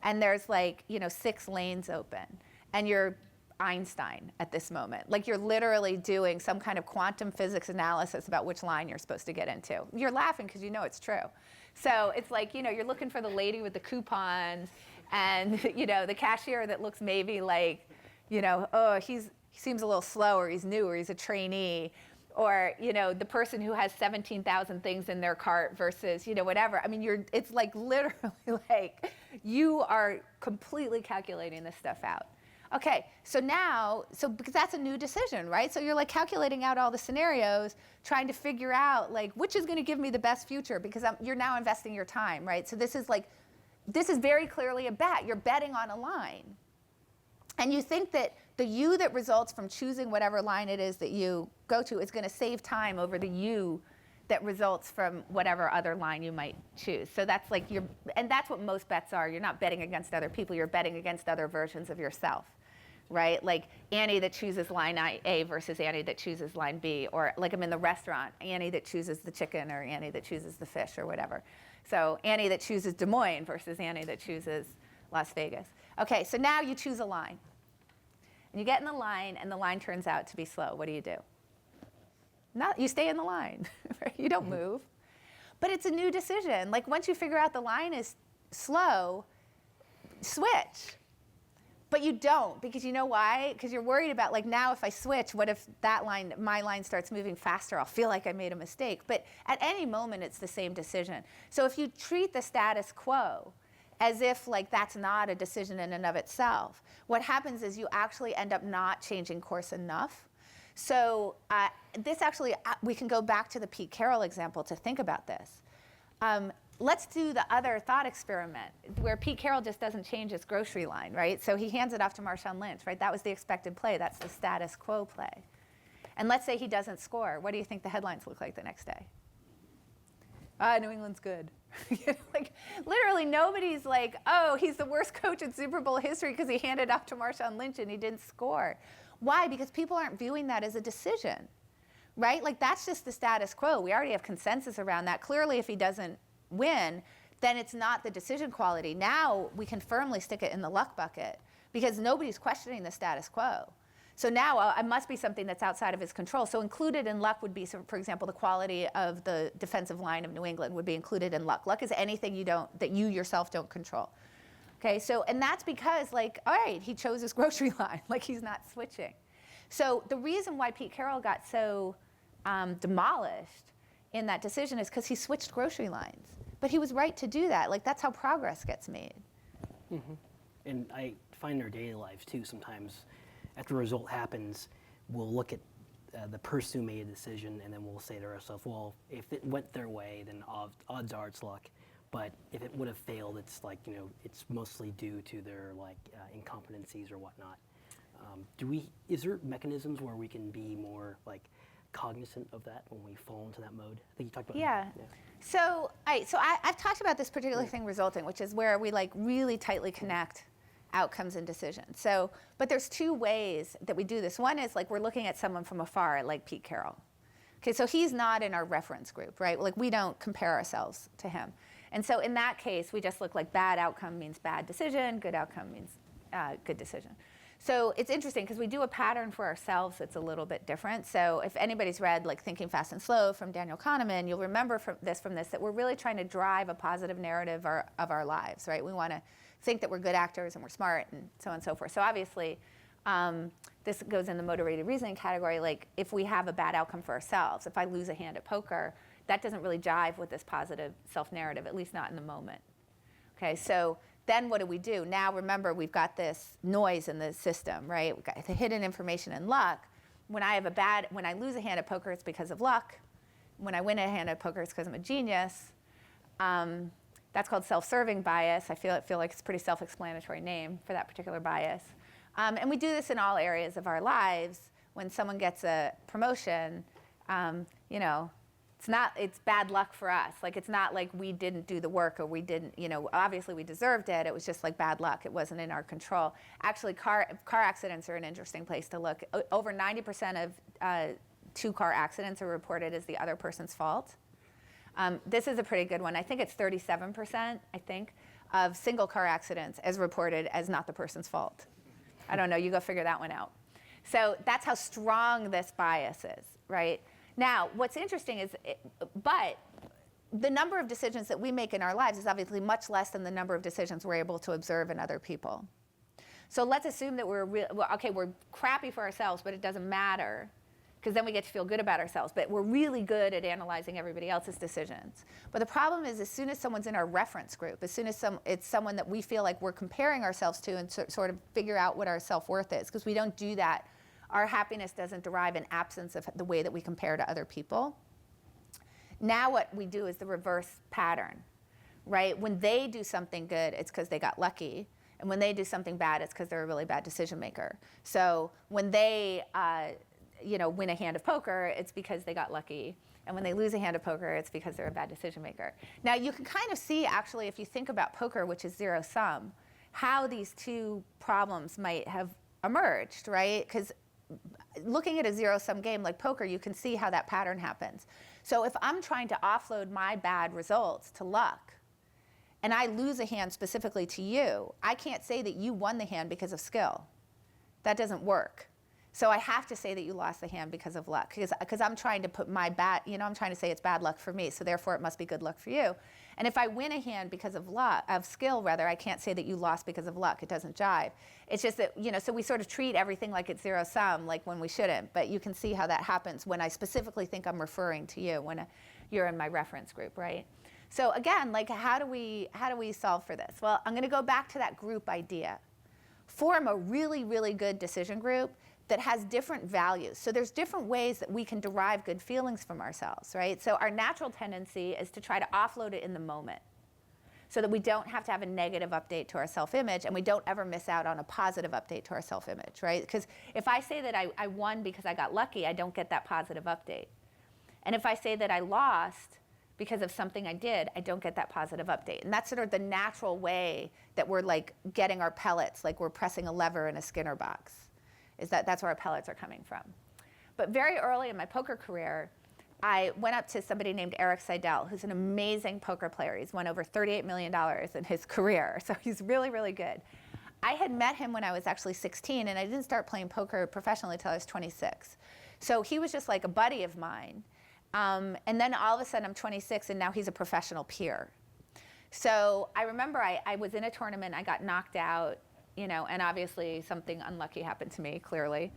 and there's 6 lanes open, and you're Einstein at this moment. Like, you're literally doing some kind of quantum physics analysis about which line you're supposed to get into. You're laughing because you know it's true. So it's like, you're looking for the lady with the coupons, and the cashier that looks maybe like, oh, he seems a little slow, or he's new, or he's a trainee, or the person who has 17,000 things in their cart versus whatever. I mean, it's like literally like you are completely calculating this stuff out. Okay, so because that's a new decision, right? So you're like calculating out all the scenarios, trying to figure out like which is going to give me the best future, because you're now investing your time, right? So this is very clearly a bet. You're betting on a line. And you think that the U that results from choosing whatever line it is that you go to is going to save time over the U that results from whatever other line you might choose. So that's like and that's what most bets are. You're not betting against other people. You're betting against other versions of yourself, right? Like Annie that chooses line A versus Annie that chooses line B, or like I'm in the restaurant, Annie that chooses the chicken, or Annie that chooses the fish, or whatever. So Annie that chooses Des Moines versus Annie that chooses Las Vegas. Okay, so now you choose a line. And you get in the line, and the line turns out to be slow. What do? You stay in the line. Right? You don't move. But it's a new decision. Like, once you figure out the line is slow, switch. But you don't, because you know why? Because you're worried about, like, now if I switch, what if my line starts moving faster? I'll feel like I made a mistake. But at any moment, it's the same decision. So if you treat the status quo as if like that's not a decision in and of itself, what happens is you actually end up not changing course enough. So this actually, we can go back to the Pete Carroll example to think about this. Let's do the other thought experiment where Pete Carroll just doesn't change his grocery line, right? So he hands it off to Marshawn Lynch, right? That was the expected play. That's the status quo play. And let's say he doesn't score. What do you think the headlines look like the next day? New England's good. Like, literally nobody's like, oh, he's the worst coach in Super Bowl history because he handed off to Marshawn Lynch and he didn't score. Why? Because people aren't viewing that as a decision, right? Like, that's just the status quo. We already have consensus around that. Clearly, if he doesn't win, then it's not the decision quality. Now we can firmly stick it in the luck bucket because nobody's questioning the status quo. So now it must be something that's outside of his control. So included in luck would be, so for example, the quality of the defensive line of New England would be included in luck. Luck is anything that you yourself don't control. Okay, so, and that's because, like, all right, he chose his grocery line, like he's not switching. So the reason why Pete Carroll got so demolished in that decision is because he switched grocery lines. But he was right to do that. Like, that's how progress gets made. Mm-hmm. And I find in our daily lives, too, sometimes after a result happens, we'll look at the person who made a decision, and then we'll say to ourselves, well, if it went their way, then odds are it's luck. But if it would have failed, it's like, it's mostly due to their incompetencies or whatnot. Is there mechanisms where we can be more cognizant of that when we fall into that mode? I think you talked about yeah. So I've talked about this particular thing resulting, which is where we really tightly connect outcomes and decisions. So, but there's two ways that we do this. One is we're looking at someone from afar, like Pete Carroll. Okay, so he's not in our reference group, right? We don't compare ourselves to him. And so in that case, we just look like bad outcome means bad decision, good outcome means good decision. So it's interesting because we do a pattern for ourselves that's a little bit different. So if anybody's read Thinking Fast and Slow from Daniel Kahneman, you'll remember from this that we're really trying to drive a positive narrative of our lives, right? We want to think that we're good actors and we're smart and so on and so forth. So obviously, this goes in the motivated reasoning category. If we have a bad outcome for ourselves, if I lose a hand at poker, that doesn't really jive with this positive self-narrative, at least not in the moment. Okay, so then what do? Now remember, we've got this noise in the system, right? We've got the hidden information and luck. When I lose a hand at poker, it's because of luck. When I win a hand at poker, it's because I'm a genius. That's called self-serving bias. I feel like it's a pretty self-explanatory name for that particular bias. And we do this in all areas of our lives. When someone gets a promotion, it's bad luck for us. It's not like we didn't do the work or we didn't, obviously we deserved it. It was just bad luck. It wasn't in our control. Actually, car accidents are an interesting place to look. Over 90% of two-car accidents are reported as the other person's fault. This is a pretty good one. I think it's 37%, of single-car accidents as reported as not the person's fault. I don't know. You go figure that one out. So that's how strong this bias is, right? Now, what's interesting is, but the number of decisions that we make in our lives is obviously much less than the number of decisions we're able to observe in other people. So let's assume that we're crappy for ourselves, but it doesn't matter, because then we get to feel good about ourselves. But we're really good at analyzing everybody else's decisions. But the problem is, as soon as someone's in our reference group, as soon as it's someone that we feel like we're comparing ourselves to and sort of figure out what our self-worth is, because we don't do that. Our happiness doesn't derive in absence of the way that we compare to other people. Now what we do is the reverse pattern, right? When they do something good, it's because they got lucky. And when they do something bad, it's because they're a really bad decision maker. So when they win a hand of poker, it's because they got lucky. And when they lose a hand of poker, it's because they're a bad decision maker. Now you can kind of see, actually, if you think about poker, which is zero sum, how these two problems might have emerged, right? Because looking at a zero-sum game like poker, you can see how that pattern happens. So if I'm trying to offload my bad results to luck, and I lose a hand specifically to you, I can't say that you won the hand because of skill. That doesn't work. So I have to say that you lost the hand because of luck, because I'm trying to put my bad, I'm trying to say it's bad luck for me, so therefore it must be good luck for you. And if I win a hand because of skill, I can't say that you lost because of luck. It doesn't jive. It's just that, so we sort of treat everything like it's zero sum, when we shouldn't. But you can see how that happens when I specifically think I'm referring to you, when you're in my reference group, right? So again, how do we solve for this? Well, I'm going to go back to that group idea. Form a really, really good decision group that has different values. So there's different ways that we can derive good feelings from ourselves, right? So our natural tendency is to try to offload it in the moment so that we don't have to have a negative update to our self-image, and we don't ever miss out on a positive update to our self-image, right? Because if I say that I won because I got lucky, I don't get that positive update. And if I say that I lost because of something I did, I don't get that positive update. And that's sort of the natural way that we're like getting our pellets, like we're pressing a lever in a Skinner box, is that's where our pellets are coming from. But very early in my poker career, I went up to somebody named Eric Seidel, who's an amazing poker player. He's won over $38 million in his career, so he's really, really good. I had met him when I was actually 16, and I didn't start playing poker professionally until I was 26. So he was just like a buddy of mine. And then all of a sudden I'm 26, and now he's a professional peer. So I remember I was in a tournament, I got knocked out, you know, and obviously something unlucky happened to me, clearly.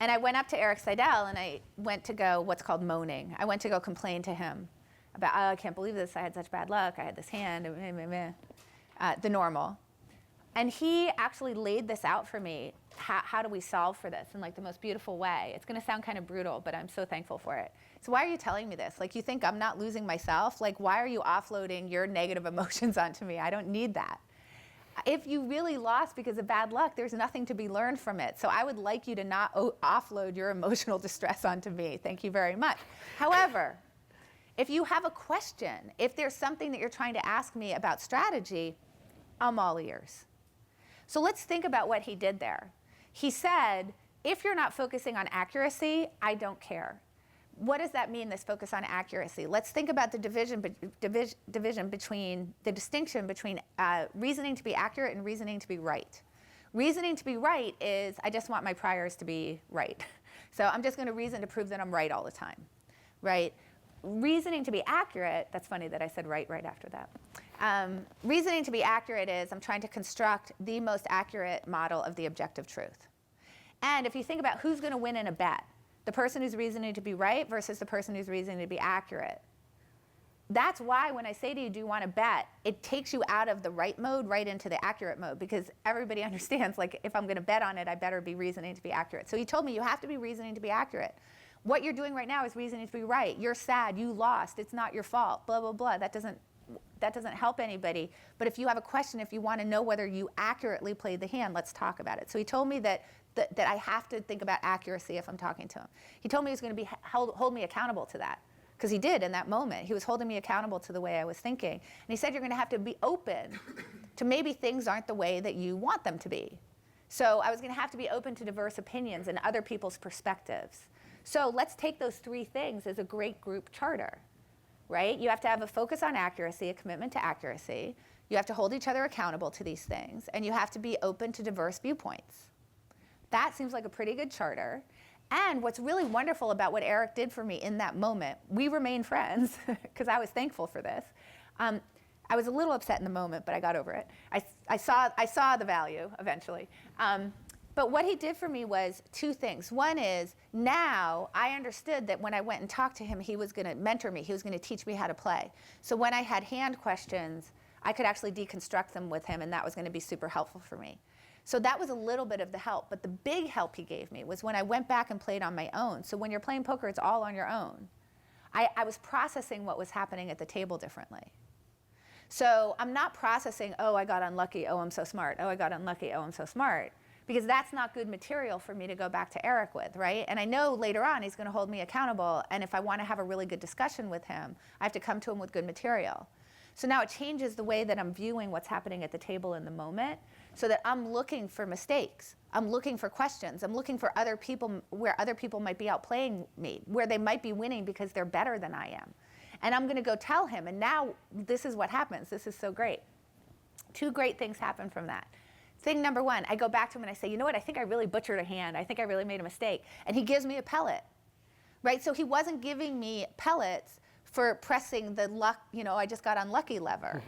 And I went up to Eric Seidel, and I went to go what's called moaning. I went to go complain to him about, oh, I can't believe this, I had such bad luck, I had this hand, the normal. And he actually laid this out for me. How do we solve for this in like the most beautiful way? It's gonna sound kind of brutal, but I'm so thankful for it. So why are you telling me this? Like, you think I'm not losing myself? Like, why are you offloading your negative emotions onto me? I don't need that. If you really lost because of bad luck, there's nothing to be learned from it. So I would like you to not offload your emotional distress onto me. Thank you very much. However, if you have a question, if there's something that you're trying to ask me about strategy, I'm all ears. So let's think about what he did there. He said, if you're not focusing on accuracy, I don't care. What does that mean, this focus on accuracy? Let's think about the distinction between reasoning to be accurate and reasoning to be right. Reasoning to be right is, I just want my priors to be right. So I'm just gonna reason to prove that I'm right all the time, right? Reasoning to be accurate, that's funny that I said right after that. Reasoning to be accurate is, I'm trying to construct the most accurate model of the objective truth. And if you think about who's gonna win in a bet, the person who's reasoning to be right versus the person who's reasoning to be accurate. That's why when I say to you, do you want to bet, it takes you out of the right mode right into the accurate mode, because everybody understands, like, if I'm going to bet on it, I better be reasoning to be accurate. So he told me, you have to be reasoning to be accurate. What you're doing right now is reasoning to be right. You're sad, you lost, it's not your fault, blah, blah, blah. That doesn't help anybody. But if you have a question, if you want to know whether you accurately played the hand, let's talk about it. So he told me that I have to think about accuracy if I'm talking to him. He told me he was going to hold me accountable to that, because he did in that moment. He was holding me accountable to the way I was thinking. And he said, you're going to have to be open to maybe things aren't the way that you want them to be. So I was going to have to be open to diverse opinions and other people's perspectives. So let's take those three things as a great group charter, right? You have to have a focus on accuracy, a commitment to accuracy. You have to hold each other accountable to these things, and you have to be open to diverse viewpoints. That seems like a pretty good charter. And what's really wonderful about what Eric did for me in that moment, we remain friends, because I was thankful for this. I was a little upset in the moment, but I got over it. I saw the value eventually. But what he did for me was two things. One is, now I understood that when I went and talked to him, he was going to mentor me. He was going to teach me how to play. So when I had hand questions, I could actually deconstruct them with him, and that was going to be super helpful for me. So that was a little bit of the help, but the big help he gave me was when I went back and played on my own. So when you're playing poker, it's all on your own. I was processing what was happening at the table differently. So I'm not processing, oh, I got unlucky, oh, I'm so smart, oh, I got unlucky, oh, I'm so smart, because that's not good material for me to go back to Eric with, right? And I know later on he's going to hold me accountable, and if I want to have a really good discussion with him, I have to come to him with good material. So now it changes the way that I'm viewing what's happening at the table in the moment, so that I'm looking for mistakes. I'm looking for questions. I'm looking for other people, where other people might be outplaying me, where they might be winning because they're better than I am. And I'm going to go tell him, and now this is what happens. This is so great. Two great things happen from that. Thing number one, I go back to him and I say, you know what, I think I really butchered a hand. I think I really made a mistake. And he gives me a pellet, right? So he wasn't giving me pellets for pressing the luck, you know, I just got unlucky lever,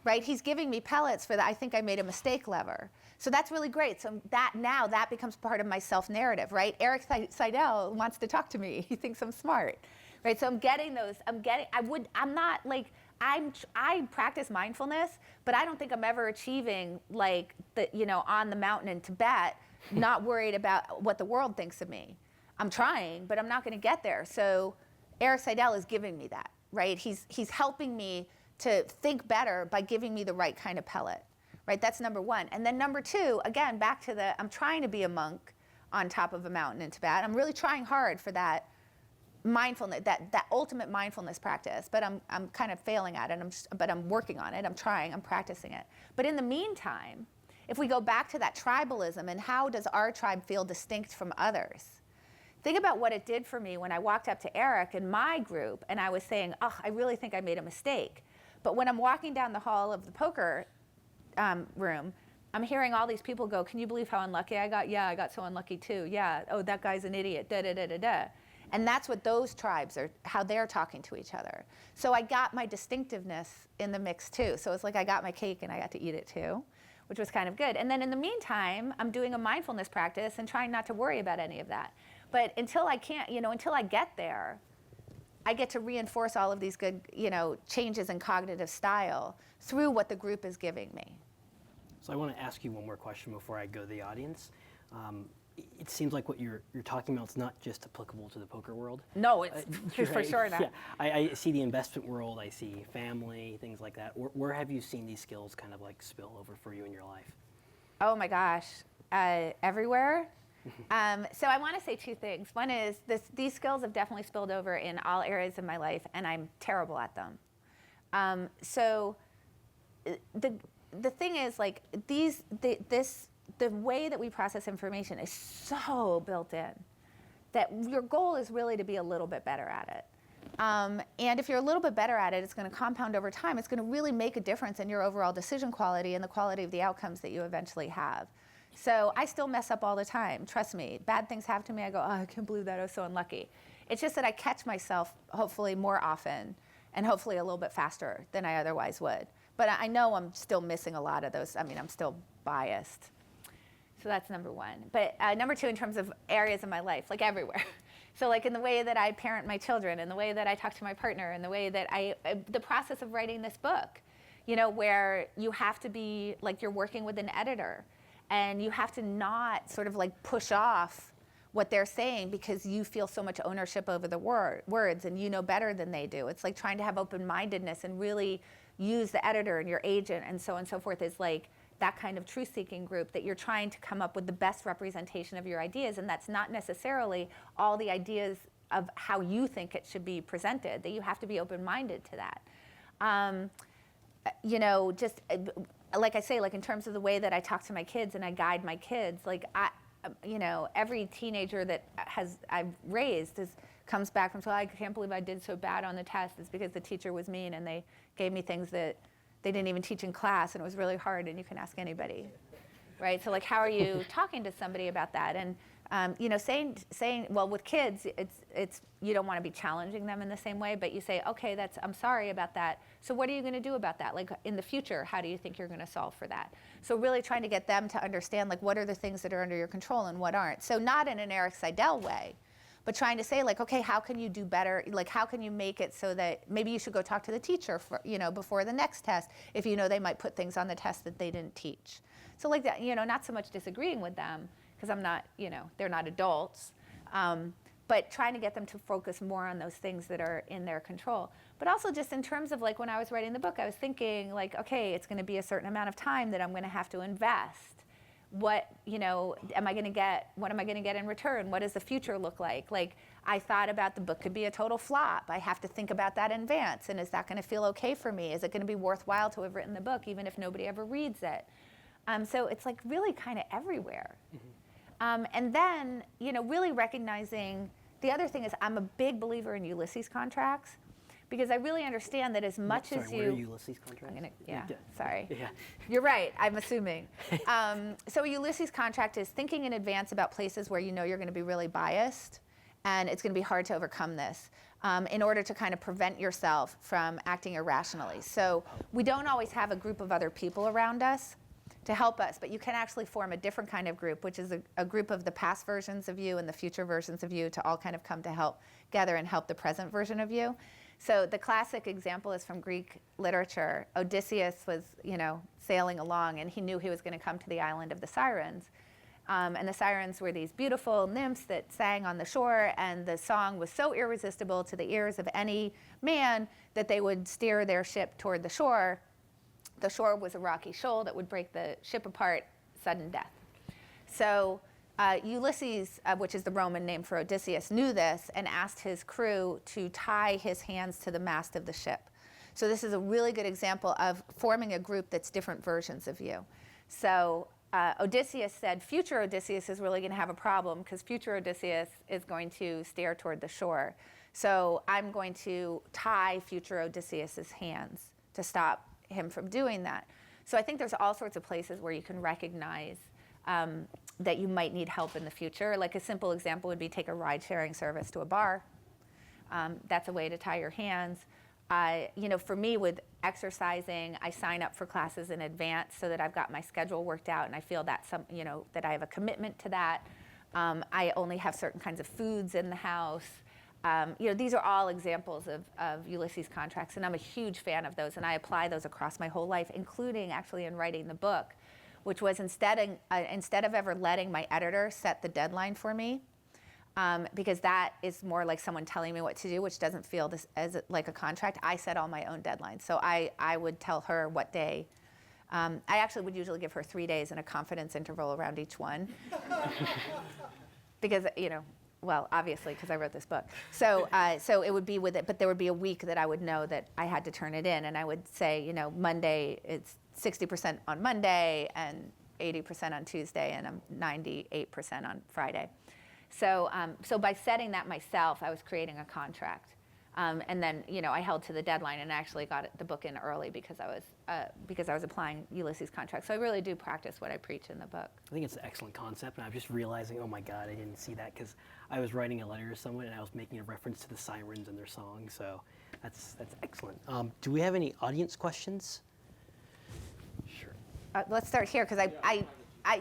right? He's giving me pellets for the I think I made a mistake lever. So that's really great. So that becomes part of my self-narrative, right? Eric Seidel wants to talk to me. He thinks I'm smart, right? So I'm getting those, I'm not like, I practice mindfulness, but I don't think I'm ever achieving like the, on the mountain in Tibet, not worried about what the world thinks of me. I'm trying, but I'm not going to get there. So Eric Seidel is giving me that, right? He's helping me to think better by giving me the right kind of pellet, right? That's number one. And then number two, again, back to I'm trying to be a monk on top of a mountain in Tibet. I'm really trying hard for that mindfulness, that ultimate mindfulness practice, but I'm kind of failing at it. But I'm working on it. I'm trying. I'm practicing it. But in the meantime, if we go back to that tribalism and how does our tribe feel distinct from others? Think about what it did for me when I walked up to Eric in my group and I was saying, oh, I really think I made a mistake. But when I'm walking down the hall of the poker room, I'm hearing all these people go, can you believe how unlucky I got? Yeah, I got so unlucky too. Yeah, oh, that guy's an idiot, da da da da da. And that's what those tribes are, how they're talking to each other. So I got my distinctiveness in the mix too. So it's like I got my cake and I got to eat it too, which was kind of good. And then in the meantime, I'm doing a mindfulness practice and trying not to worry about any of that. But until I can't, until I get there, I get to reinforce all of these good, changes in cognitive style through what the group is giving me. So I want to ask you one more question before I go to the audience. It seems like what you're talking about is not just applicable to the poker world. No, it's for sure not. Yeah. I see the investment world, I see family, things like that. Where have you seen these skills kind of like spill over for you in your life? Oh my gosh, everywhere. So I want to say two things. One is these skills have definitely spilled over in all areas of my life, and I'm terrible at them. So the thing is, like the way that we process information is so built in that your goal is really to be a little bit better at it. And if you're a little bit better at it, it's going to compound over time. It's going to really make a difference in your overall decision quality and the quality of the outcomes that you eventually have. So I still mess up all the time. Trust me. Bad things happen to me. I go, oh, I can't believe that. I was so unlucky. It's just that I catch myself hopefully more often and hopefully a little bit faster than I otherwise would. But I know I'm still missing a lot of those. I mean, I'm still biased. So that's number one. But number two, in terms of areas of my life, like everywhere. So like in the way that I parent my children, in the way that I talk to my partner, in the way that the process of writing this book, where you have to be, like you're working with an editor and you have to not sort of like push off what they're saying because you feel so much ownership over the words and you know better than they do. It's like trying to have open-mindedness and really use the editor and your agent and so on and so forth is like that kind of truth-seeking group that you're trying to come up with the best representation of your ideas, and that's not necessarily all the ideas of how you think it should be presented, that you have to be open-minded to that. Just like I say, like in terms of the way that I talk to my kids and I guide my kids, like every teenager that I've raised comes back from, I can't believe I did so bad on the test. It's because the teacher was mean and they gave me things that they didn't even teach in class and it was really hard, and you can ask anybody, right? So like, how are you talking to somebody about that? And saying, well, with kids, it's you don't want to be challenging them in the same way, but you say, okay, I'm sorry about that. So what are you going to do about that? Like in the future, how do you think you're going to solve for that? So really trying to get them to understand, like, what are the things that are under your control and what aren't. So not in an Eric Seidel way, but trying to say, like, okay, how can you do better? Like, how can you make it so that maybe you should go talk to the teacher for, before the next test if they might put things on the test that they didn't teach. So like that, not so much disagreeing with them, because I'm not, they're not adults, but trying to get them to focus more on those things that are in their control. But also just in terms of like when I was writing the book, I was thinking like, okay, it's going to be a certain amount of time that I'm going to have to invest. What, am I going to get? What am I going to get in return? What does the future look like? Like, I thought about the book could be a total flop. I have to think about that in advance. And is that going to feel okay for me? Is it going to be worthwhile to have written the book, even if nobody ever reads it? So it's like really kind of everywhere. Mm-hmm. And then, really recognizing, the other thing is I'm a big believer in Ulysses contracts, because I really understand that as much as you... What are Ulysses Contracts? Sorry. Yeah. You're right, I'm assuming. So a Ulysses contract is thinking in advance about places where you're going to be really biased, and it's going to be hard to overcome this in order to kind of prevent yourself from acting irrationally. So we don't always have a group of other people around us to help us, but you can actually form a different kind of group, which is a group of the past versions of you and the future versions of you to all kind of come to help together and help the present version of you. So the classic example is from Greek literature. Odysseus was, sailing along, and he knew he was going to come to the island of the Sirens. And the Sirens were these beautiful nymphs that sang on the shore, and the song was so irresistible to the ears of any man that they would steer their ship toward the shore. The shore was a rocky shoal that would break the ship apart, sudden death. So Ulysses, which is the Roman name for Odysseus, knew this and asked his crew to tie his hands to the mast of the ship. So this is a really good example of forming a group that's different versions of you. So Odysseus said future Odysseus is really going to have a problem because future Odysseus is going to steer toward the shore. So I'm going to tie future Odysseus's hands to stop him from doing that. So I think there's all sorts of places where you can recognize that you might need help in the future. Like a simple example would be take a ride-sharing service to a bar. That's a way to tie your hands. For me with exercising, I sign up for classes in advance so that I've got my schedule worked out and I feel that that I have a commitment to that. I only have certain kinds of foods in the house. These are all examples of Ulysses contracts, and I'm a huge fan of those, and I apply those across my whole life, including actually in writing the book, which was instead of ever letting my editor set the deadline for me, because that is more like someone telling me what to do, which doesn't feel as like a contract. I set all my own deadlines. So I would tell her what day. I actually would usually give her 3 days and a confidence interval around each one. Because, obviously, because I wrote this book. So it would be with it, but there would be a week that I would know that I had to turn it in. And I would say, Monday, it's 60% on Monday and 80% on Tuesday, and I'm 98% on Friday. So by setting that myself, I was creating a contract. And then, I held to the deadline and actually got the book in early because I was applying Ulysses Contract. So I really do practice what I preach in the book. I think it's an excellent concept, and I'm just realizing, oh my God, I didn't see that because I was writing a letter to someone and I was making a reference to the Sirens and their song. So that's excellent. Do we have any audience questions? Sure. Let's start here because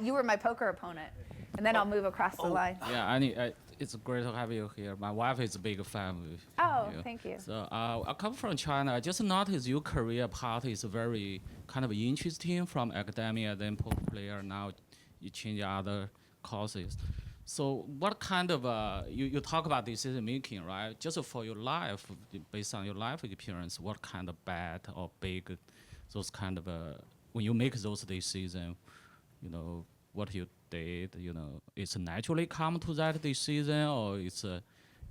you were my poker opponent, and then I'll move across the line. Yeah, it's great to have you here. My wife is a big fan of you. Oh, thank you. So I come from China. I just noticed your career path is very kind of interesting from academia, then poker player. Now you change other courses. So what kind of, you talk about decision making, right? Just for your life, based on your life experience, what kind of bad or big, those kind of, when you make those decisions, what you did, it's naturally come to that decision, or it's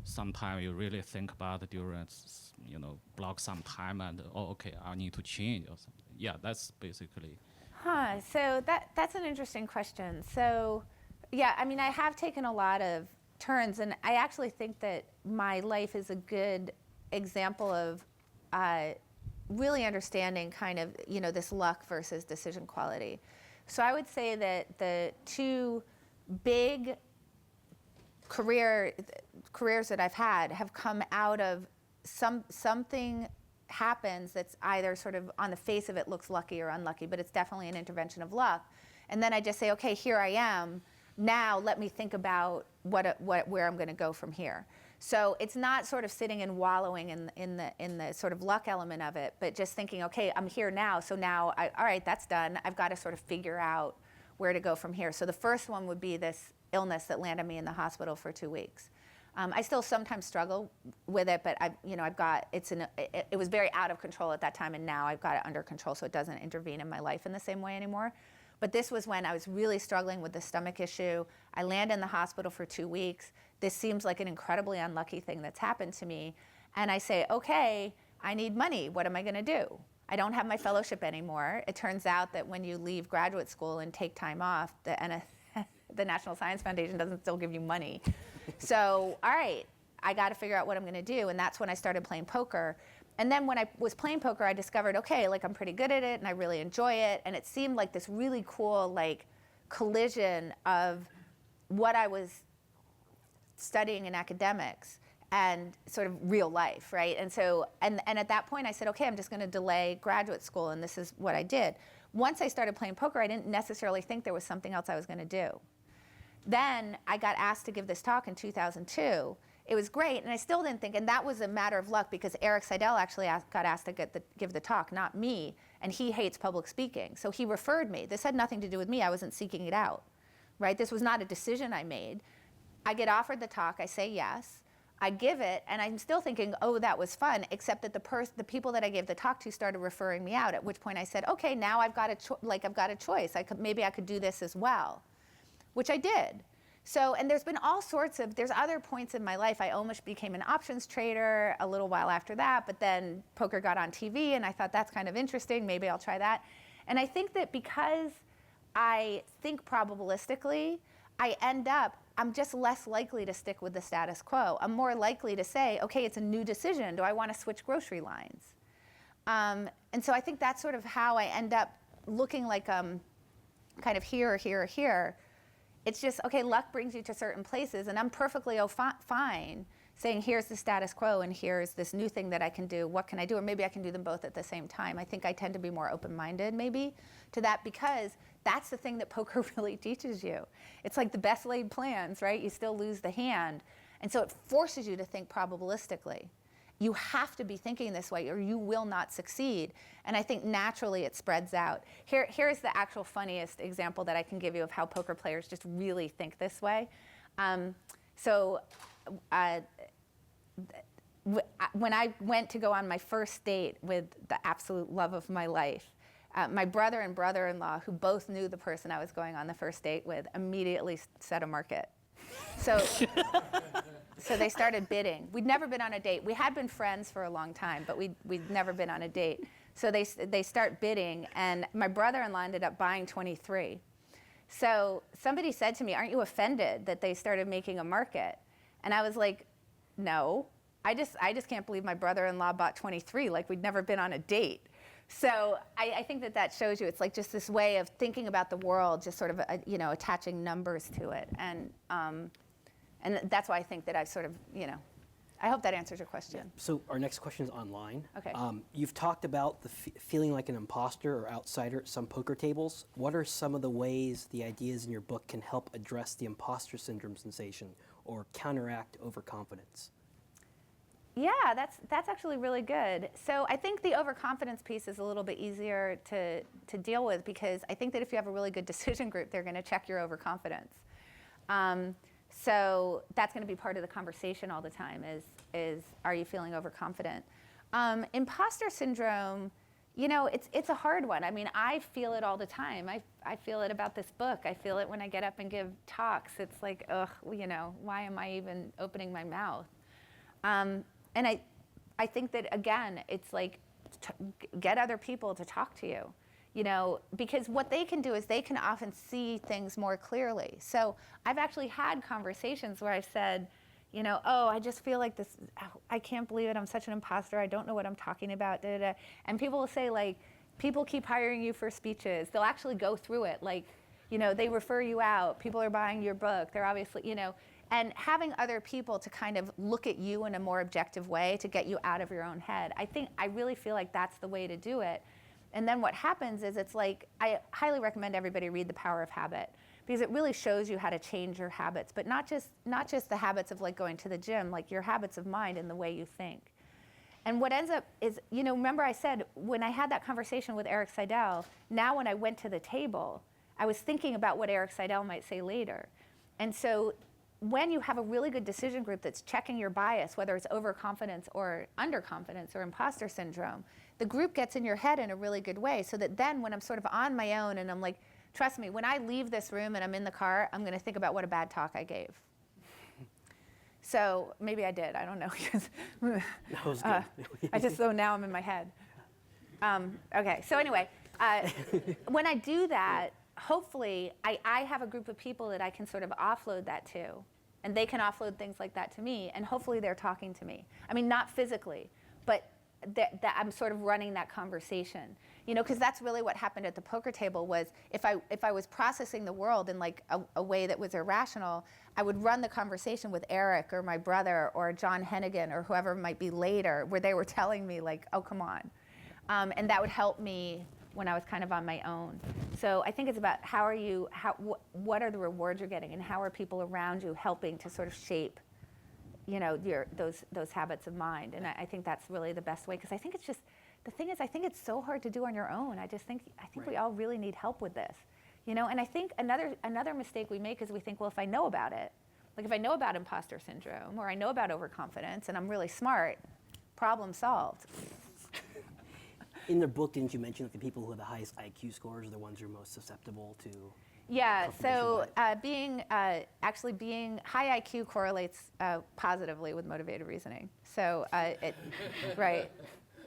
sometimes you really think about it during, block some time and, okay, I need to change or something. Yeah, that's basically. So that's an interesting question. So, yeah, I have taken a lot of turns, and I actually think that my life is a good example of really understanding kind of, this luck versus decision quality. So I would say that the two big careers that I've had have come out of something happens that's either sort of on the face of it looks lucky or unlucky, but it's definitely an intervention of luck. And then I just say, okay, here I am. Now let me think about where I'm going to go from here. So it's not sort of sitting and wallowing in the sort of luck element of it, but just thinking, okay, I'm here now, so now, all right, that's done. I've got to sort of figure out where to go from here. So the first one would be this illness that landed me in the hospital for 2 weeks. I still sometimes struggle with it, but it was very out of control at that time, and now I've got it under control, so it doesn't intervene in my life in the same way anymore. But this was when I was really struggling with the stomach issue. I land in the hospital for 2 weeks. This seems like an incredibly unlucky thing that's happened to me. And I say, okay, I need money. What am I going to do? I don't have my fellowship anymore. It turns out that when you leave graduate school and take time off, the National Science Foundation doesn't still give you money. So, all right, I got to figure out what I'm going to do. And that's when I started playing poker. And then when I was playing poker, I discovered, okay, like I'm pretty good at it and I really enjoy it. And it seemed like this really cool collision of what I was studying in academics and sort of real life, right? And so, and at that point I said, okay, I'm just going to delay graduate school, and this is what I did. Once I started playing poker, I didn't necessarily think there was something else I was going to do. Then I got asked to give this talk in 2002, it was great, and I still didn't think, and that was a matter of luck because Eric Seidel actually got asked to give the talk, not me, and he hates public speaking. So he referred me. This had nothing to do with me. I wasn't seeking it out, right? This was not a decision I made. I get offered the talk. I say yes. I give it, and I'm still thinking, oh, that was fun, except that the people that I gave the talk to started referring me out, at which point I said, okay, now I've got a choice. Maybe I could do this as well, which I did. So, and there's been all sorts of, there's other points in my life. I almost became an options trader a little while after that, but then poker got on TV, and I thought that's kind of interesting. Maybe I'll try that. And I think that because I think probabilistically, I'm just less likely to stick with the status quo. I'm more likely to say, okay, it's a new decision. Do I want to switch grocery lines? And so I think that's sort of how I end up looking like kind of here or here or here. It's just, okay, luck brings you to certain places, and I'm perfectly fine saying, here's the status quo, and here's this new thing that I can do. What can I do? Or maybe I can do them both at the same time. I think I tend to be more open-minded, maybe, to that, because that's the thing that poker really teaches you. It's like the best laid plans, right? You still lose the hand. And so it forces you to think probabilistically. You have to be thinking this way, or you will not succeed. And I think naturally it spreads out. Here's the actual funniest example that I can give you of how poker players just really think this way. When I went to go on my first date with the absolute love of my life, my brother and brother-in-law, who both knew the person I was going on the first date with, immediately set a market. So they started bidding. We'd never been on a date. We had been friends for a long time, but we'd never been on a date. So they start bidding, and my brother-in-law ended up buying 23. So somebody said to me, aren't you offended that they started making a market? And I was like, no. I just can't believe my brother-in-law bought 23, like we'd never been on a date. So I think that shows you, it's like just this way of thinking about the world, just sort of, attaching numbers to it. And that's why I think that I've sort of, I hope that answers your question. Yeah. So our next question is online. Okay. You've talked about the feeling like an imposter or outsider at some poker tables. What are some of the ways the ideas in your book can help address the imposter syndrome sensation or counteract overconfidence? Yeah, that's actually really good. So I think the overconfidence piece is a little bit easier to deal with, because I think that if you have a really good decision group, they're going to check your overconfidence. So that's going to be part of the conversation all the time is are you feeling overconfident? Imposter syndrome, it's a hard one. I mean, I feel it all the time. I feel it about this book. I feel it when I get up and give talks. It's like, ugh, why am I even opening my mouth? And I think that, again, it's like get other people to talk to you, because what they can do is they can often see things more clearly. So I've actually had conversations where I've said, oh, I just feel like this, I can't believe it, I'm such an imposter, I don't know what I'm talking about, da, da, da. And people will say, like, people keep hiring you for speeches. They'll actually go through it, like, they refer you out, people are buying your book, they're obviously, and having other people to kind of look at you in a more objective way to get you out of your own head. I really feel like that's the way to do it. And then what happens is, it's like, I highly recommend everybody read The Power of Habit, because it really shows you how to change your habits, but not just the habits of like going to the gym, like your habits of mind and the way you think. And what ends up is, remember I said, when I had that conversation with Eric Seidel, now when I went to the table, I was thinking about what Eric Seidel might say later. And so when you have a really good decision group that's checking your bias, whether it's overconfidence or underconfidence or imposter syndrome, the group gets in your head in a really good way, so that then when I'm sort of on my own and I'm like, trust me, when I leave this room and I'm in the car, I'm going to think about what a bad talk I gave. So maybe I did, I don't know. That was good. So now I'm in my head. Okay, so anyway, when I do that, hopefully I have a group of people that I can sort of offload that to, and they can offload things like that to me, and hopefully they're talking to me. I mean, not physically, but that I'm sort of running that conversation. Because that's really what happened at the poker table was, if I was processing the world in like a way that was irrational, I would run the conversation with Eric or my brother or John Hennigan or whoever it might be later, where they were telling me like, oh, come on. And that would help me when I was kind of on my own. So I think it's about what are the rewards you're getting, and how are people around you helping to sort of shape those habits of mind. And I think that's really the best way, because I think it's just, the thing is, I think it's so hard to do on your own. I think Right. we all really need help with this, And I think another mistake we make is we think, well, if I know about it, like if I know about imposter syndrome or I know about overconfidence and I'm really smart, problem solved. In the book, didn't you mention that the people who have the highest IQ scores are the ones who are most susceptible to? Yeah, so confirmation being high IQ correlates positively with motivated reasoning. So right.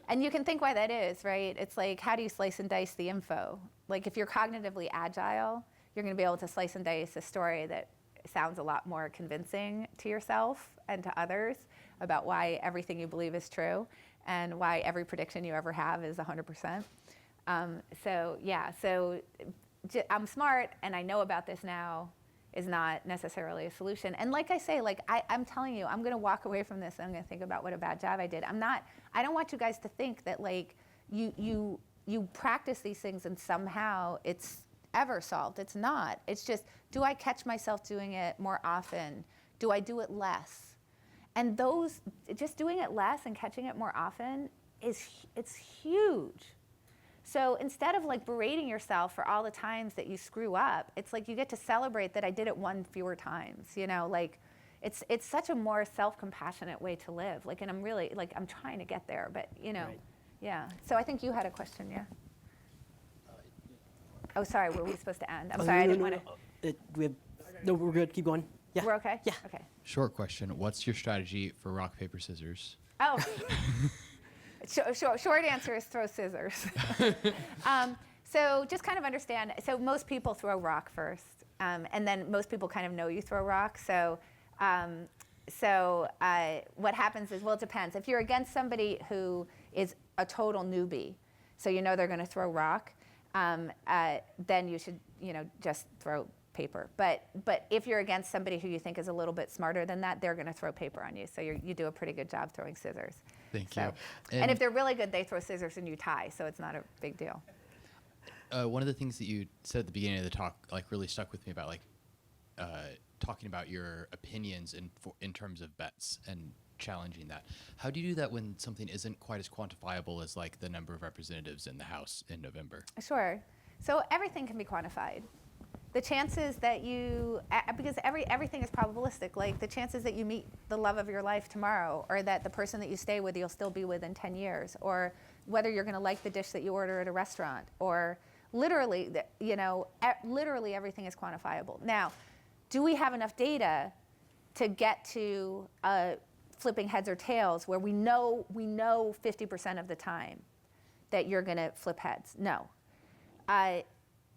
And you can think why that is, right? It's like, how do you slice and dice the info? Like if you're cognitively agile, you're going to be able to slice and dice a story that sounds a lot more convincing to yourself and to others about why everything you believe is true and why every prediction you ever have is 100%. So I'm smart and I know about this now is not necessarily a solution. And like I say, I'm telling you, I'm going to walk away from this and I'm going to think about what a bad job I did. I don't want you guys to think that you practice these things and somehow it's ever solved. It's not. It's just, do I catch myself doing it more often? Do I do it less? And just doing it less and catching it more often it's huge. So instead of berating yourself for all the times that you screw up, it's like you get to celebrate that I did it one fewer times, It's such a more self-compassionate way to live. And I'm really, I'm trying to get there, but Right. yeah. So I think you had a question, yeah? Oh, sorry, were we supposed to end? I'm sorry, I didn't want to. No, we're good. Keep going. Yeah. We're okay? Yeah. Okay. Short question. What's your strategy for rock, paper, scissors? Oh. Short answer is throw scissors. So just kind of understand, so most people throw rock first, and then most people kind of know you throw rock. So what happens is, well, it depends. If you're against somebody who is a total newbie, so they're going to throw rock, then you should, just throw paper. But if you're against somebody who you think is a little bit smarter than that, they're going to throw paper on you. So you do a pretty good job throwing scissors. Thank you. And if they're really good, they throw scissors and you tie, so it's not a big deal. One of the things that you said at the beginning of the talk, really stuck with me about talking about your opinions in terms of bets and challenging that. How do you do that when something isn't quite as quantifiable as the number of representatives in the House in November? Sure. So everything can be quantified. The chances that because everything is probabilistic, the chances that you meet the love of your life tomorrow, or that the person that you stay with you'll still be with in 10 years, or whether you're going to like the dish that you order at a restaurant, or literally, literally everything is quantifiable. Now, do we have enough data to get to flipping heads or tails where we know 50% of the time that you're going to flip heads? No.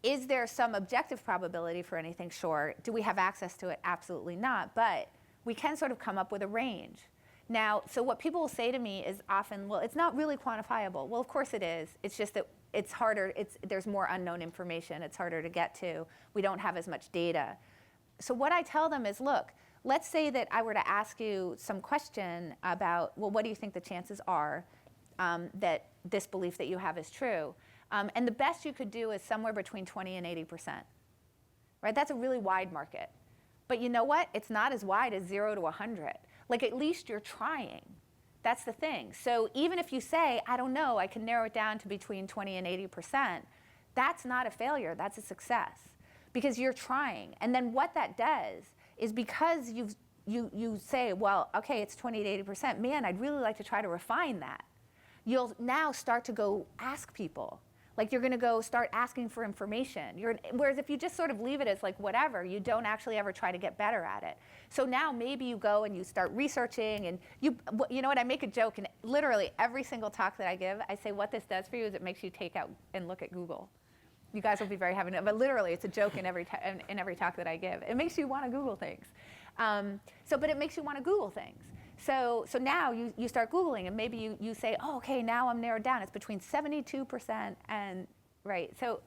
Is there some objective probability for anything? Sure. Do we have access to it? Absolutely not. But we can sort of come up with a range. Now, so what people will say to me is often, well, it's not really quantifiable. Well, of course it is. It's just that it's harder. There's more unknown information. It's harder to get to. We don't have as much data. So what I tell them is, look, let's say that I were to ask you some question about, well, what do you think the chances are that this belief that you have is true? And the best you could do is somewhere between 20 and 80%. Right? That's a really wide market. But you know what? It's not as wide as 0 to 100. At least you're trying. That's the thing. So even if you say, I don't know, I can narrow it down to between 20 and 80%, that's not a failure. That's a success. Because you're trying. And then what that does is, because you say, well, okay, it's 20 to 80%. Man, I'd really like to try to refine that. You'll now start to go ask people. You're going to go start asking for information. Whereas if you just sort of leave it as whatever, you don't actually ever try to get better at it. So now maybe you go and you start researching, and you know what, I make a joke, and literally every single talk that I give, I say what this does for you is it makes you take out and look at Google. You guys will be very happy to know, but literally it's a joke in every talk that I give. It makes you want to Google things. But it makes you want to Google things. So now you start Googling, and maybe you say, oh, okay, now I'm narrowed down. It's between 72% and, right. So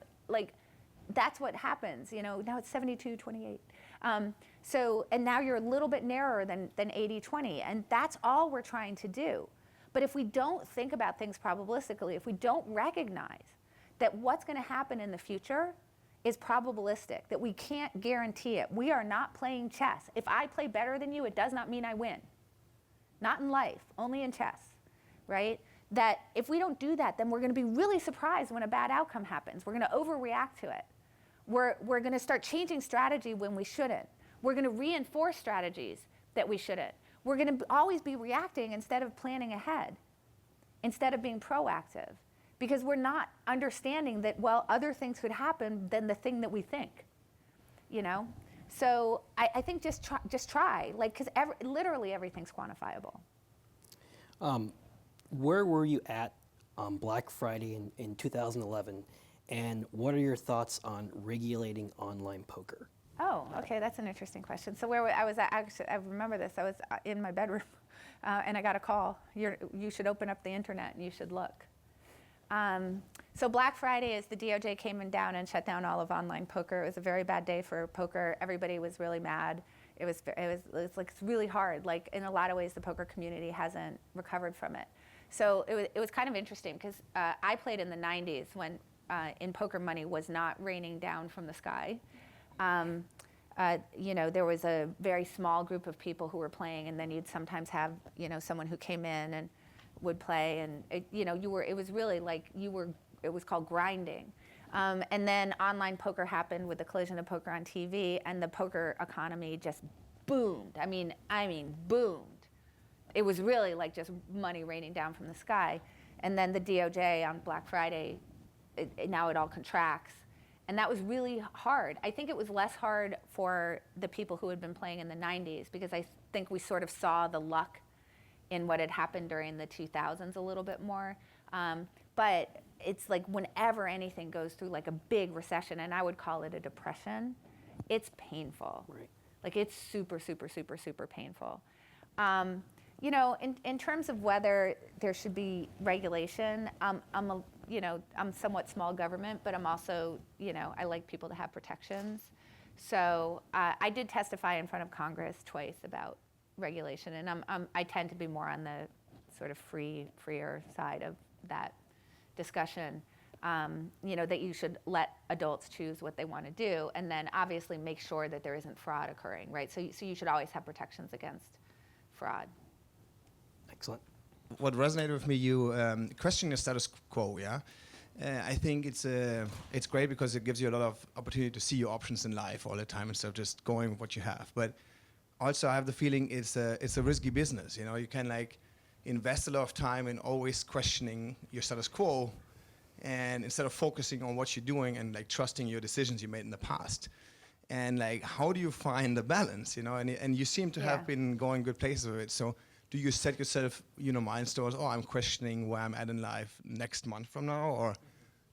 that's what happens. Now it's 72, 28. And now you're a little bit narrower than 80-20. And that's all we're trying to do. But if we don't think about things probabilistically, if we don't recognize that what's going to happen in the future is probabilistic, that we can't guarantee it. We are not playing chess. If I play better than you, it does not mean I win. not in life, only in chess, right? That if we don't do that, then we're going to be really surprised when a bad outcome happens. We're going to overreact to it. We're going to start changing strategy when we shouldn't. We're going to reinforce strategies that we shouldn't. We're going to always be reacting instead of planning ahead, instead of being proactive, because we're not understanding that, well, other things could happen than the thing that we think, you know? So I think just try, like, because literally everything's quantifiable. Where were you at on Black Friday in 2011, and what are your thoughts on regulating online poker? Oh, okay, that's an interesting question. So where I was at, actually, I remember this. I was in my bedroom, and I got a call. You should open up the internet and you should look. So Black Friday is the DOJ came down and shut down all of online poker. It was a very bad day for poker. Everybody was really mad. It was like really hard. Like in a lot of ways, the poker community hasn't recovered from it. So it was kind of interesting because I played in the 90s when in poker money was not raining down from the sky. You know, there was a very small group of people who were playing, and then you'd sometimes have, you know, someone who came in and would play, and it was really like it was called grinding. And then online poker happened with the collision of poker on TV, and the poker economy just boomed. I mean boomed. It was really like just money raining down from the sky. And then the DOJ on Black Friday, now it all contracts. And that was really hard. I think it was less hard for the people who had been playing in the 90s, because I think we sort of saw the luck in what had happened during the 2000s a little bit more. But it's like whenever anything goes through like a big recession, and I would call it a depression, it's painful. Right. Like it's super, super, super, super painful. You know, in terms of whether there should be regulation, I'm somewhat small government, but I'm also, you know, I like people to have protections. So I did testify in front of Congress twice about regulation, and I tend to be more on the sort of freer side of that discussion. You know, that you should let adults choose what they want to do, and then obviously make sure that there isn't fraud occurring, right? So you should always have protections against fraud. Excellent. What resonated with me, you questioning the status quo, yeah? I think it's great because it gives you a lot of opportunity to see your options in life all the time instead of just going with what you have. But also I have the feeling it's a risky business, you know? You can like invest a lot of time in always questioning your status quo, and instead of focusing on what you're doing and like trusting your decisions you made in the past. And like, how do you find the balance, you know? And you seem to have been going good places with it. So do you set yourself, you know, milestones? Oh, I'm questioning where I'm at in life next month from now, or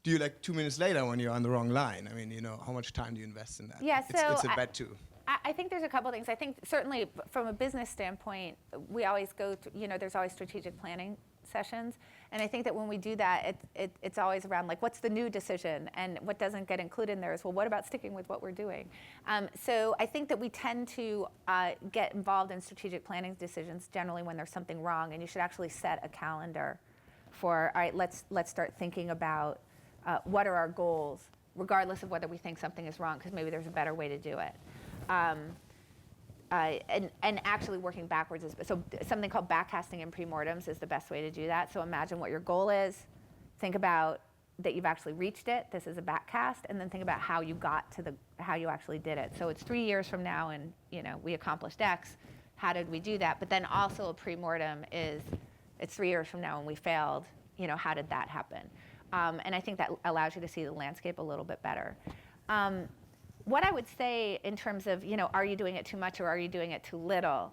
do you like 2 minutes later when you're on the wrong line? I mean, you know, how much time do you invest in that? Yeah, it's a bet too. I think there's a couple things. I think certainly from a business standpoint, we always go to, you know, there's always strategic planning sessions. And I think that when we do that, it's always around like, what's the new decision? And what doesn't get included in there is, well, what about sticking with what we're doing? So I think that we tend to get involved in strategic planning decisions generally when there's something wrong, and you should actually set a calendar for, all right, let's start thinking about what are our goals, regardless of whether we think something is wrong, because maybe there's a better way to do it. And actually working backwards so something called backcasting and premortems is the best way to do that. So imagine what your goal is, think about that you've actually reached it. This is a backcast, and then think about how you got to how you actually did it. So it's 3 years from now, and you know we accomplished X. How did we do that? But then also a premortem is it's 3 years from now and we failed. You know, how did that happen? And I think that allows you to see the landscape a little bit better. What I would say in terms of, you know, are you doing it too much or are you doing it too little?